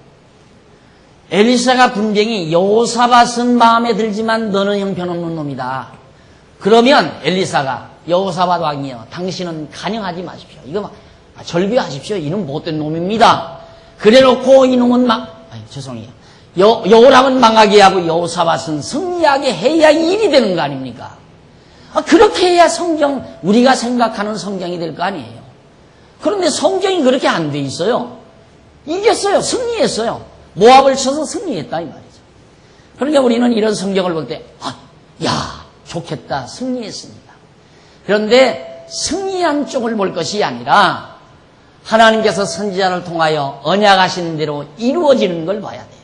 엘리사가 군병이 여호사밧은 마음에 들지만 너는 형편없는 놈이다. 그러면 엘리사가 여호사밧 왕이여 당신은 간영하지 마십시오. 이거 절규하십시오. 이놈 못된 놈입니다. 그래놓고 이놈은 죄송해요. 여호람은 망하게 하고 여호사밧은 승리하게 해야 일이 되는 거 아닙니까? 그렇게 해야 우리가 생각하는 성경이 될 거 아니에요. 그런데 성경이 그렇게 안 돼 있어요. 이겼어요. 승리했어요. 모압을 쳐서 승리했다 이 말이죠. 그러니까 우리는 이런 성경을 볼 때 좋겠다. 승리했습니다. 그런데 승리한 쪽을 볼 것이 아니라 하나님께서 선지자를 통하여 언약하신 대로 이루어지는 걸 봐야 돼요.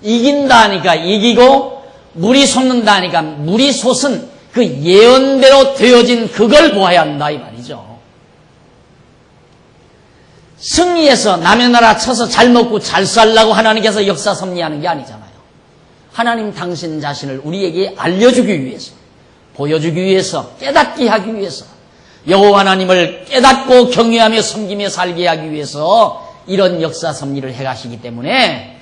이긴다 하니까 이기고 물이 솟는다 하니까 물이 솟은 그 예언대로 되어진 그걸 보아야 한다 이 말이죠. 승리해서 남의 나라 쳐서 잘 먹고 잘 살라고 하나님께서 역사 섭리하는 게 아니잖아요. 하나님 당신 자신을 우리에게 알려주기 위해서, 보여주기 위해서, 깨닫게 하기 위해서, 여호와 하나님을 깨닫고 경외하며 섬기며 살게 하기 위해서 이런 역사 섭리를 해가시기 때문에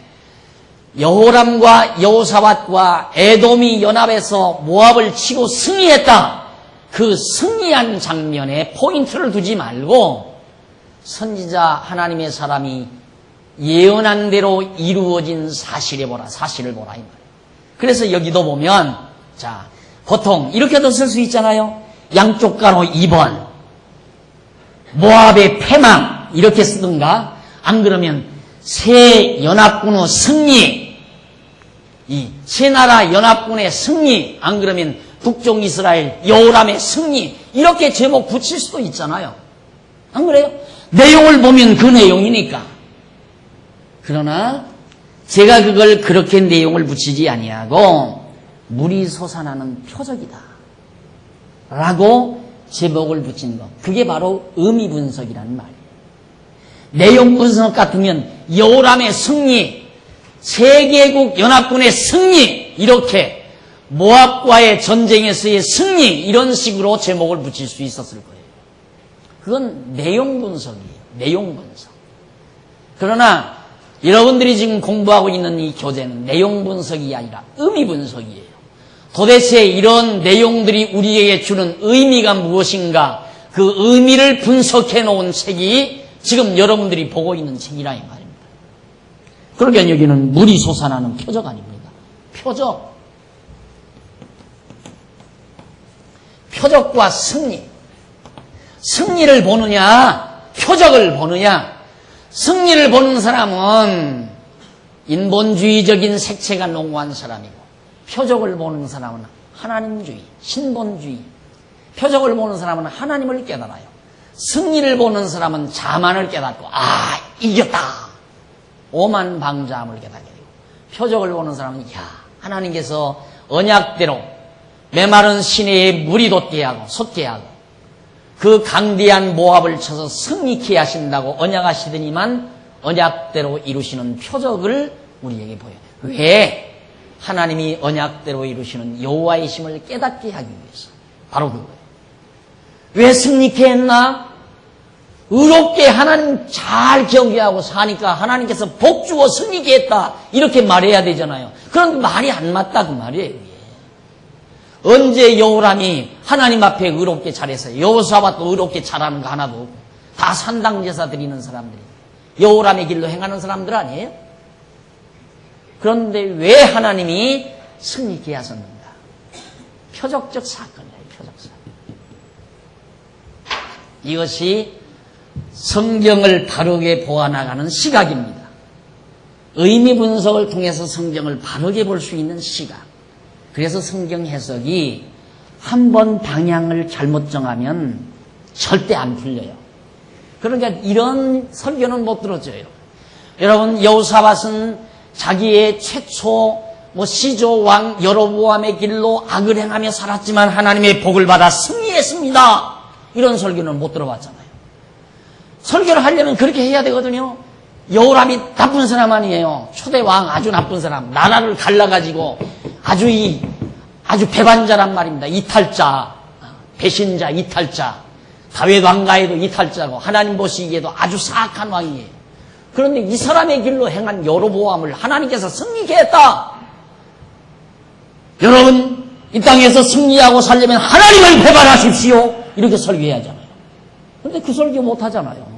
여호람과 여호사밧과 에돔이 연합해서 모압을 치고 승리했다. 그 승리한 장면에 포인트를 두지 말고 선지자 하나님의 사람이 예언한 대로 이루어진 사실을 보라 이 말이에요. 그래서 여기도 보면 보통 이렇게도 쓸 수 있잖아요. 양쪽 가로 2번 모압의 패망 이렇게 쓰든가 안 그러면 세 연합군의 승리 이 세 나라 연합군의 승리 안 그러면 북쪽 이스라엘 여호람의 승리 이렇게 제목 붙일 수도 있잖아요. 안 그래요? 내용을 보면 그 내용이니까. 그러나 제가 그걸 그렇게 내용을 붙이지 아니하고 물이 솟아나는 표적이다 라고 제목을 붙인 것. 그게 바로 의미 분석이라는 말이에요. 내용 분석 같으면 여호람의 승리, 세계국 연합군의 승리 이렇게 모압과의 전쟁에서의 승리 이런 식으로 제목을 붙일 수 있었을 거예요. 그건 내용 분석이에요. 내용 분석. 그러나 여러분들이 지금 공부하고 있는 이 교재는 내용 분석이 아니라 의미 분석이에요. 도대체 이런 내용들이 우리에게 주는 의미가 무엇인가, 그 의미를 분석해 놓은 책이 지금 여러분들이 보고 있는 책이라 이 말입니다. 그러니까 여기는 물이 솟아나는 표적 아닙니다. 표적. 표적과 승리. 승리를 보느냐, 표적을 보느냐. 승리를 보는 사람은 인본주의적인 색채가 농후한 사람이고, 표적을 보는 사람은 하나님주의, 신본주의. 표적을 보는 사람은 하나님을 깨달아요. 승리를 보는 사람은 자만을 깨닫고, 아, 이겼다. 오만방자함을 깨닫게 되고, 표적을 보는 사람은, 야, 하나님께서 언약대로 메마른 시내에 물이 돋게 하고, 솟게 하고, 그 강대한 모압을 쳐서 승리케 하신다고 언약하시더니만 언약대로 이루시는 표적을 우리에게 보여요. 왜? 하나님이 언약대로 이루시는 여호와의 심을 깨닫게 하기 위해서. 바로 그거예요. 왜 승리케 했나? 의롭게 하나님 잘 경계하고 사니까 하나님께서 복 주고 승리케 했다. 이렇게 말해야 되잖아요. 그런데 말이 안 맞다 그 말이에요. 언제 여호람이 하나님 앞에 의롭게 잘했어요? 여호사밧도 의롭게 잘하는 거 하나도 없고 다 산당제사 드리는 사람들이 여호람의 길로 행하는 사람들 아니에요? 그런데 왜 하나님이 승리케 하셨는가? 표적적 사건이에요. 표적 사건. 이것이 성경을 바르게 보아나가는 시각입니다. 의미 분석을 통해서 성경을 바르게 볼 수 있는 시각. 그래서 성경 해석이 한 번 방향을 잘못 정하면 절대 안 풀려요. 그러니까 이런 설교는 못 들어줘요. 여러분, 여호사밧은 자기의 최초 시조 왕 여로보암의 길로 악을 행하며 살았지만 하나님의 복을 받아 승리했습니다. 이런 설교는 못 들어봤잖아요. 설교를 하려면 그렇게 해야 되거든요. 여호람이 나쁜 사람 아니에요. 초대 왕 아주 나쁜 사람. 나라를 갈라가지고 아주 배반자란 말입니다. 이탈자, 배신자, 이탈자. 다윗 왕가에도 이탈자고 하나님 보시기에도 아주 사악한 왕이에요. 그런데 이 사람의 길로 행한 여로보암을 하나님께서 승리케 했다. 여러분, 이 땅에서 승리하고 살려면 하나님을 배반하십시오. 이렇게 설교해야 하잖아요. 그런데 그 설교 못 하잖아요.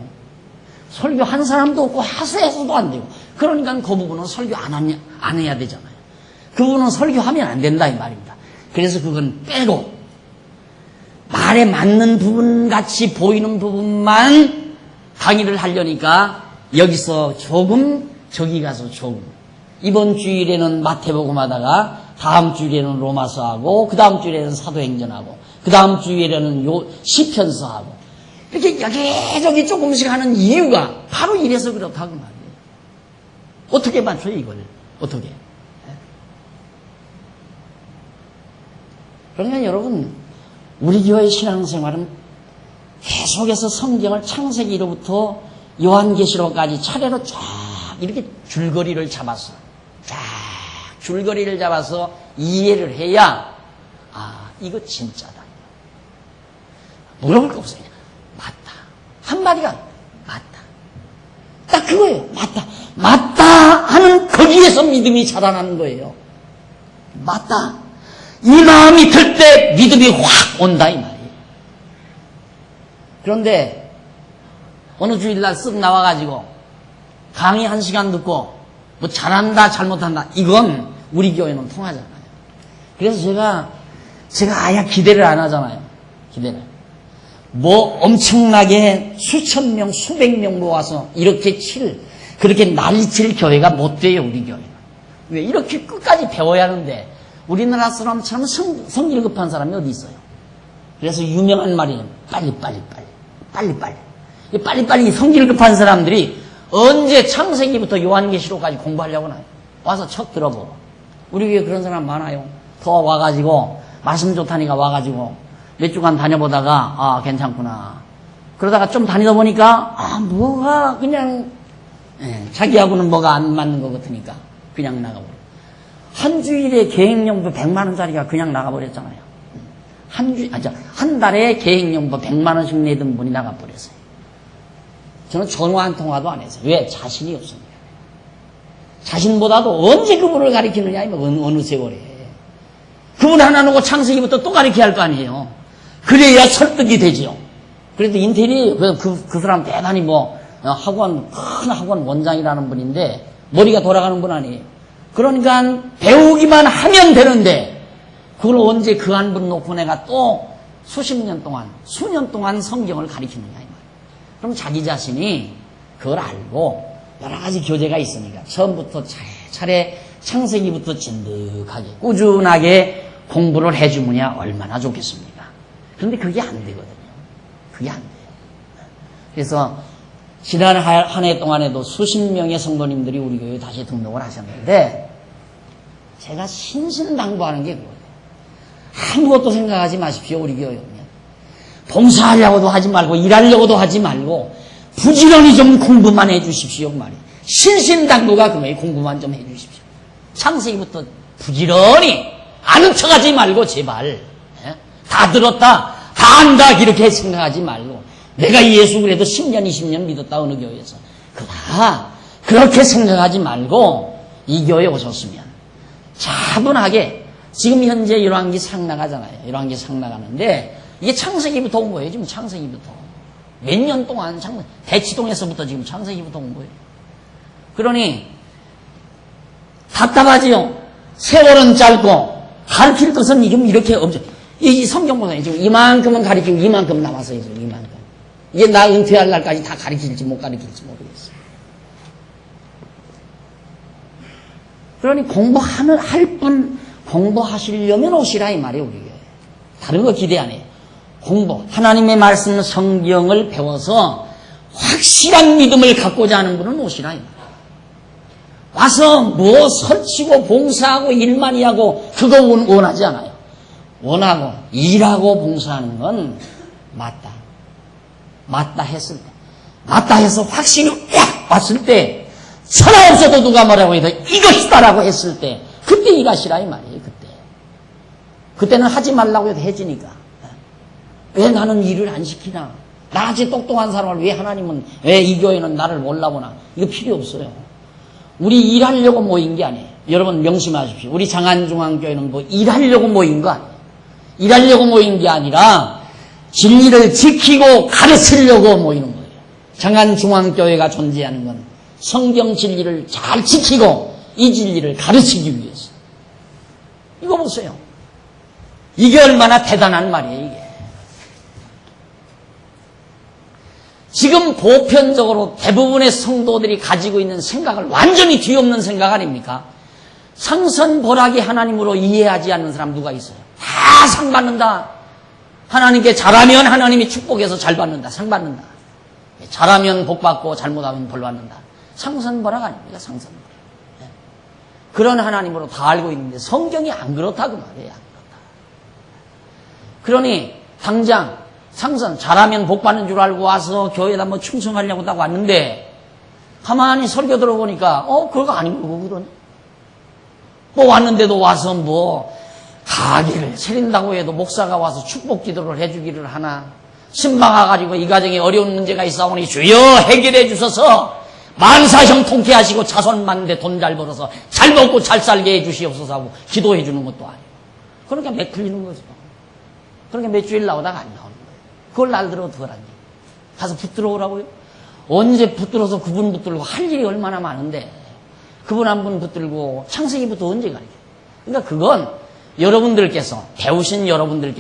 설교 한 사람도 없고 하세해서도 안 되고. 그러니까 그 부분은 설교 안 해야 되잖아요. 그 부분은 설교하면 안 된다 이 말입니다. 그래서 그건 빼고 말에 맞는 부분 같이 보이는 부분만 강의를 하려니까 여기서 조금 저기 가서 조금 이번 주일에는 마태복음 하다가 다음 주일에는 로마서 하고 그 다음 주일에는 사도행전하고 그 다음 주일에는 시편서 하고 이렇게 여기저기 조금씩 하는 이유가 바로 이래서 그렇다고 말이에요. 어떻게 맞춰요 이걸? 어떻게? 그러니까 여러분, 우리 교회 신앙생활은 계속해서 성경을 창세기로부터 요한계시록까지 차례로 쫙 이렇게 줄거리를 잡아서 이해를 해야 이거 진짜다. 물어볼 거 없어요. 맞다. 한마디가 맞다. 딱 그거예요. 맞다 하는 거기에서 믿음이 자라나는 거예요. 맞다. 이 마음이 들 때 믿음이 확 온다 이 말이에요. 그런데 어느 주일날 쓱 나와가지고 강의 1시간 듣고 뭐 잘한다 잘못한다 이건 우리 교회는 통하잖아요. 그래서 제가 아예 기대를 안 하잖아요. 기대를. 뭐 엄청나게 수천 명 수백 명 모아서 이렇게 그렇게 난리칠 교회가 못 돼요. 우리 교회는. 왜 이렇게 끝까지 배워야 하는데 우리나라 사람처럼 성질 급한 사람이 어디 있어요? 그래서 유명한 말이에요. 빨리빨리 성질 급한 사람들이 언제 창세기부터 요한계시록까지 공부하려고 나요? 와서 척 들어보고. 우리 교회 그런 사람 많아요. 더 와가지고 말씀 좋다니까 와가지고 몇 주간 다녀보다가 괜찮구나. 그러다가 좀 다니다 보니까 뭐가 그냥 자기하고는 뭐가 안 맞는 것 같으니까 그냥 나가버려. 한 주일에 계획령도 100만 원짜리가 그냥 나가버렸잖아요. 한 달에 계획령도 100만 원씩 내던 분이 나가버렸어요. 저는 전화 한 통화도 안 했어요. 왜? 자신이 없습니다. 자신보다도 언제 그분을 가리키느냐, 어느 세월에. 그분 하나 놓고 창세기부터 또 가리켜야 할 거 아니에요. 그래야 설득이 되죠. 그래도 인텔이 그 사람 대단히 큰 학원 원장이라는 분인데 머리가 돌아가는 분 아니에요. 그러니까 배우기만 하면 되는데 그걸 언제 그 한 분 놓고 내가 또 수년 동안 성경을 가리키느냐 이 말이에요. 그럼 자기 자신이 그걸 알고 여러 가지 교재가 있으니까 처음부터 차례 창세기부터 진득하게 꾸준하게 공부를 해주느냐 얼마나 좋겠습니까? 그런데 그게 안 되거든요. 그게 안 돼요. 그래서 지난 한 해 동안에도 수십 명의 성도님들이 우리 교회에 다시 등록을 하셨는데 제가 신신당부하는 게 그거예요. 아무것도 생각하지 마십시오. 우리 교회 오면 봉사하려고도 하지 말고 일하려고도 하지 말고 부지런히 좀 공부만 해 주십시오. 그 말이에요. 신신당부가 그거예요. 공부만 좀 해 주십시오. 창세기부터 부지런히 아는 척하지 말고 제발 다 들었다 다 안다 이렇게 생각하지 말고 내가 예수 그래도 10년 20년 믿었다 어느 교회에서 그렇게 생각하지 말고 이 교회에 오셨으면 차분하게 지금 현재 열왕기 상 나가잖아요. 열왕기 상 나가는데 이게 창세기부터 온 거예요. 지금 창세기부터 몇 년 동안 대치동에서부터 지금 창세기부터 온 거예요. 그러니 답답하지요. 세월은 짧고 가르칠 것은 지금 이렇게 없죠. 이 성경보다 지금 이만큼은 가르치고 이만큼 남았어요. 지금 이만큼. 이게 나 은퇴할 날까지 다 가르칠지 못 가르칠지 모르겠어요. 그러니 할 분 공부하시려면 오시라 이 말이에요. 우리 다른 거 기대 안 해요. 하나님의 말씀 성경을 배워서 확실한 믿음을 갖고자 하는 분은 오시라 이 말이에요. 와서 설치고 봉사하고 일만 하고 그거 원하지 않아요. 원하고 일하고 봉사하는 건 맞다 했을 때 맞다 해서 확신이 딱 왔을 때 천하 없어도 누가 뭐라고 해도 이것이다라고 했을 때 그때 일하시라 이 말이에요. 그때는 하지 말라고 해도 해지니까 왜 나는 일을 안 시키나 나같이 똑똑한 사람을 왜 이 교회는 나를 몰라보나 이거 필요 없어요. 우리 일하려고 모인 게 아니에요. 여러분 명심하십시오. 우리 장안중앙교회는 일하려고 모인 거 아니에요. 일하려고 모인 게 아니라 진리를 지키고 가르치려고 모이는 거예요. 장안중앙교회가 존재하는 건 성경 진리를 잘 지키고 이 진리를 가르치기 위해서. 이거 보세요. 이게 얼마나 대단한 말이에요, 이게. 지금 보편적으로 대부분의 성도들이 가지고 있는 생각을 완전히 뒤엎는 생각 아닙니까? 상선벌하게 하나님으로 이해하지 않는 사람 누가 있어요? 다 상 받는다. 하나님께 잘하면 하나님이 축복해서 잘 받는다. 상 받는다. 잘하면 복 받고 잘못하면 벌 받는다. 상선벌학 아닙니까? 상선벌학. 그런 하나님으로 다 알고 있는데 성경이 안 그렇다 그 말이에요. 안 그렇다. 그러니 당장 상선 잘하면 복 받는 줄 알고 와서 교회에다 충성하려고 딱 왔는데 가만히 설교 들어보니까 그거 아닌 거거든. 왔는데도 와서 가게를 차린다고 해도 목사가 와서 축복 기도를 해주기를 하나. 신방 와가지고 이 가정에 어려운 문제가 있사오니 주여 해결해 주셔서 만사 형통케 하시고 자손 많은데 돈 잘 벌어서 잘 먹고 잘 살게 해 주시옵소서 하고 기도해 주는 것도 아니고. 그러니까 매 풀리는 거죠. 그러니까 몇 주일 나오다가 안 나오는 거예요. 그걸 날들어 어떡하라니. 가서 붙들어 오라고요? 언제 붙들어서 그분 붙들고 할 일이 얼마나 많은데 그분 한 분 붙들고 창세기부터 언제 가르쳐요? 그러니까 그건 여러분들께서 배우신 여러분들도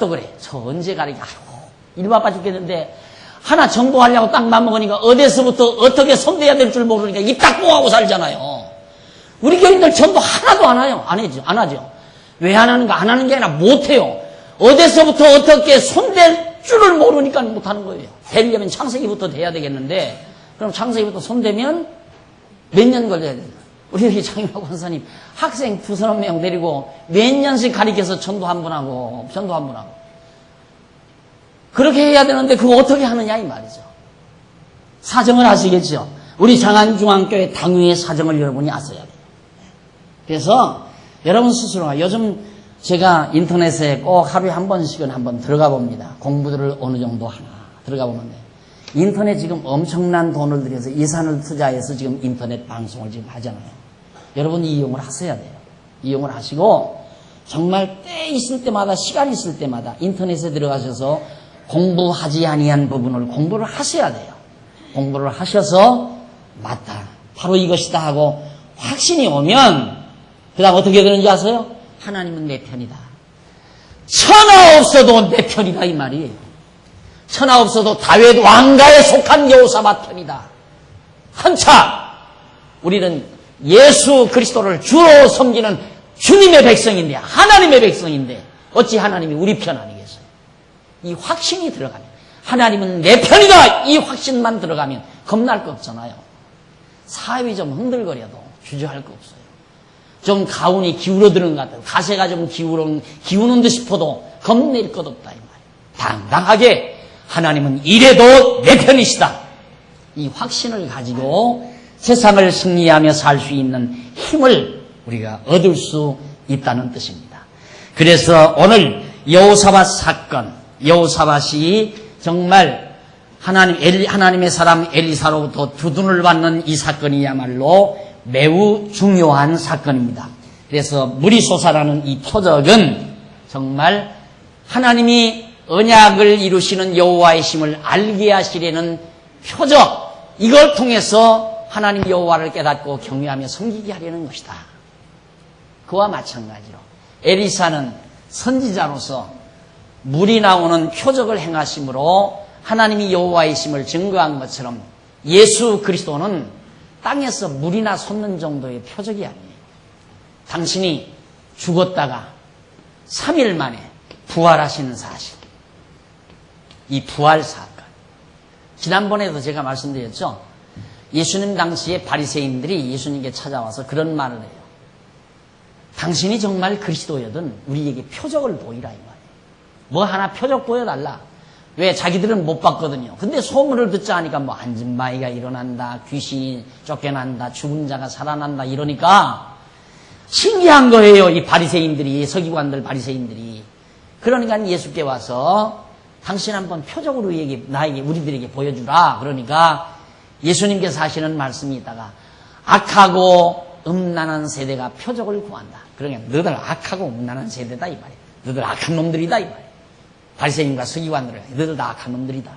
그래. 저 언제 가르쳐? 아이고 일 바빠 죽겠는데 하나 정보하려고 딱 맘먹으니까 어디서부터 어떻게 손대야 될 줄 모르니까 입 딱 뽀하고 살잖아요. 우리 교인들 전부 하나도 안 해요. 안 하죠. 왜 안 하는가? 안 하는 게 아니라 못해요. 어디서부터 어떻게 손댈 줄을 모르니까 못하는 거예요. 되려면 창세기부터 돼야 되겠는데 그럼 창세기부터 손대면 몇 년 걸려야 돼요. 우리 여기 장인박 권사님 학생 2-3명 데리고 몇 년씩 가르쳐서 전도 한 번 하고 그렇게 해야 되는데 그거 어떻게 하느냐 이 말이죠. 사정을 아시겠죠? 우리 장안중앙교회 당위의 사정을 여러분이 아셔야 돼요. 그래서 여러분 스스로가 요즘 제가 인터넷에 꼭 하루에 한 번씩은 한번 들어가 봅니다. 공부들을 어느 정도 하나 들어가 보는데 인터넷 지금 엄청난 돈을 들여서 예산을 투자해서 지금 인터넷 방송을 지금 하잖아요. 여러분 이용을 하셔야 돼요. 이용을 하시고 정말 때 있을 때마다 시간 있을 때마다 인터넷에 들어가셔서 공부하지 아니한 부분을 공부를 하셔야 돼요. 공부를 하셔서 맞다. 바로 이것이다 하고 확신이 오면 그 다음 어떻게 되는지 아세요? 하나님은 내 편이다. 천하 없어도 내 편이다 이 말이에요. 천하 없어도 다윗 왕가에 속한 여호사밧 편이다. 한차 우리는 예수 그리스도를 주로 섬기는 주님의 백성인데 하나님의 백성인데 어찌 하나님이 우리 편 아니겠어요? 이 확신이 들어가면 하나님은 내 편이다 이 확신만 들어가면 겁날 거 없잖아요. 사업이 좀 흔들거려도 주저할 거 없어요. 좀 가운이 기울어드는 것 같아요. 가세가 좀 기우는 듯 싶어도 겁낼 것 없다 이 말이에요. 당당하게 하나님은 이래도 내 편이시다. 이 확신을 가지고 세상을 승리하며 살 수 있는 힘을 우리가 얻을 수 있다는 뜻입니다. 그래서 오늘 여호사밧 사건, 여호사밧이 정말 하나님의 사람 엘리사로부터 두둔을 받는 이 사건이야말로 매우 중요한 사건입니다. 그래서 무리소사라는 이 표적은 정말 하나님이 언약을 이루시는 여호와의 힘을 알게 하시려는 표적, 이걸 통해서 하나님 여호와를 깨닫고 경외하며 섬기게 하려는 것이다. 그와 마찬가지로 엘리사는 선지자로서 물이 나오는 표적을 행하심으로 하나님이 여호와의 힘을 증거한 것처럼 예수 그리스도는 땅에서 물이나 솟는 정도의 표적이 아니에요. 당신이 죽었다가 3일 만에 부활하시는 사실, 이 부활 사건. 지난번에도 제가 말씀드렸죠. 예수님 당시에 바리새인들이 예수님께 찾아와서 그런 말을 해요. 당신이 정말 그리스도여든 우리에게 표적을 보이라 이 말이에요. 뭐 하나 표적 보여달라. 왜? 자기들은 못 봤거든요. 근데 소문을 듣자 하니까 뭐 안진마이가 일어난다, 귀신이 쫓겨난다, 죽은 자가 살아난다 이러니까 신기한 거예요. 이 바리새인들이, 서기관들 바리새인들이. 그러니까 예수께 와서 당신 한번 표적으로 우리들에게 보여주라. 그러니까 예수님께서 하시는 말씀이 있다가 악하고 음란한 세대가 표적을 구한다. 그러니까 너들 악하고 음란한 세대다 이 말이에요. 너들 악한 놈들이다 이 말이에요. 바리새인과 서기관들은 너들 다 악한 놈들이다.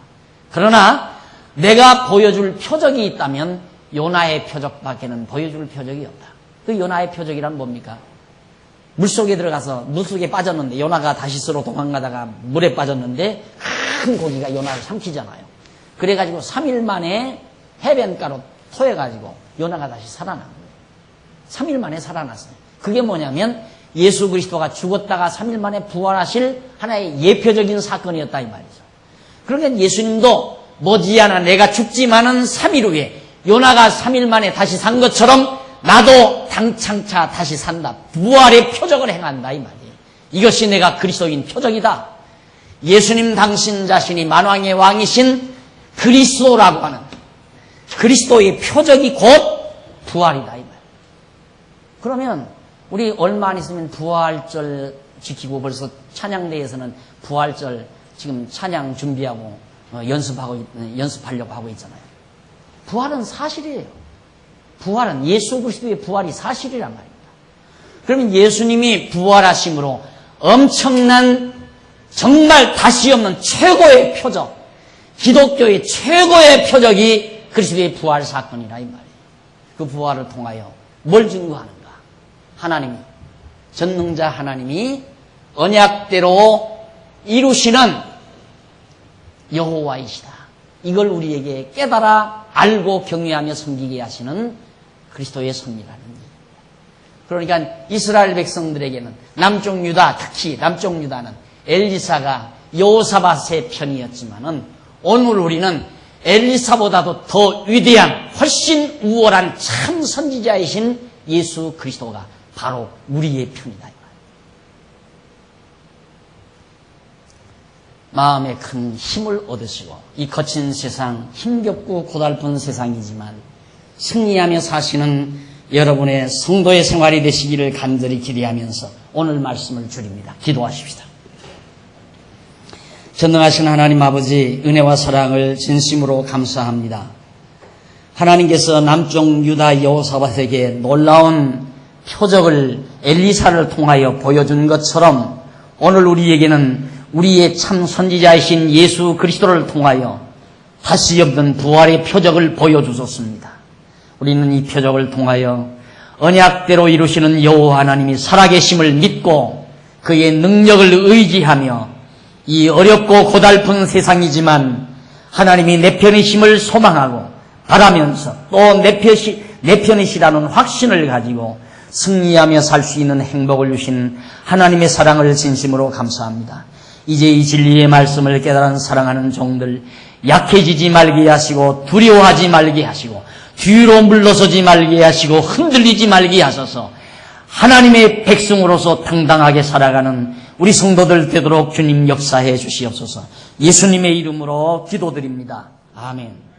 그러나 내가 보여줄 표적이 있다면 요나의 표적밖에는 보여줄 표적이 없다. 그 요나의 표적이란 뭡니까? 물속에 들어가서 물속에 빠졌는데 요나가 다시스로 도망가다가 물에 빠졌는데 큰 고기가 요나를 삼키잖아요. 그래가지고 3일 만에 해변가로 토해가지고 요나가 다시 살아난 거예요. 3일 만에 살아났어요. 그게 뭐냐면 예수 그리스도가 죽었다가 3일 만에 부활하실 하나의 예표적인 사건이었다 이 말이죠. 그러니까 예수님도 머지않아 내가 죽지만은 3일 후에 요나가 3일 만에 다시 산 것처럼 나도 당창차 다시 산다. 부활의 표적을 행한다 이 말이에요. 이것이 내가 그리스도인 표적이다. 예수님 당신 자신이 만왕의 왕이신 그리스도라고 하는 그리스도의 표적이 곧 부활이다 이 말이에요. 그러면 우리 얼마 안 있으면 부활절 지키고 벌써 찬양대에서는 부활절 지금 찬양 준비하고 연습하려고 하고 있잖아요. 부활은 사실이에요. 부활은 예수 그리스도의 부활이 사실이란 말입니다. 그러면 예수님이 부활하심으로 엄청난 정말 다시 없는 최고의 표적, 기독교의 최고의 표적이 그리스도의 부활 사건이라 이 말이에요. 그 부활을 통하여 뭘 증거하는가? 하나님이, 전능자 하나님이 언약대로 이루시는 여호와이시다. 이걸 우리에게 깨달아 알고 경외하며 섬기게 하시는 그리스도의 섭리라는 얘기입니다. 그러니까 이스라엘 백성들에게는 남쪽 유다, 특히 남쪽 유다는 엘리사가 여호사밧의 편이었지만은 오늘 우리는 엘리사보다도 더 위대한 훨씬 우월한 참 선지자이신 예수 그리스도가 바로 우리의 편이다. 마음에 큰 힘을 얻으시고 이 거친 세상, 힘겹고 고달픈 세상이지만 승리하며 사시는 여러분의 성도의 생활이 되시기를 간절히 기대하면서 오늘 말씀을 줄입니다. 기도하십시다. 전능하신 하나님 아버지, 은혜와 사랑을 진심으로 감사합니다. 하나님께서 남쪽 유다 여호사밧에게 놀라운 표적을 엘리사를 통하여 보여준 것처럼 오늘 우리에게는 우리의 참 선지자이신 예수 그리스도를 통하여 다시 없는 부활의 표적을 보여주셨습니다. 우리는 이 표적을 통하여 언약대로 이루시는 여호와 하나님이 살아계심을 믿고 그의 능력을 의지하며 이 어렵고 고달픈 세상이지만 하나님이 내 편이심을 소망하고 바라면서 또 내 편이시라는 확신을 가지고 승리하며 살 수 있는 행복을 주신 하나님의 사랑을 진심으로 감사합니다. 이제 이 진리의 말씀을 깨달은 사랑하는 종들 약해지지 말게 하시고 두려워하지 말게 하시고 뒤로 물러서지 말게 하시고 흔들리지 말게 하셔서 하나님의 백성으로서 당당하게 살아가는 우리 성도들 되도록 주님 역사해 주시옵소서. 예수님의 이름으로 기도드립니다. 아멘.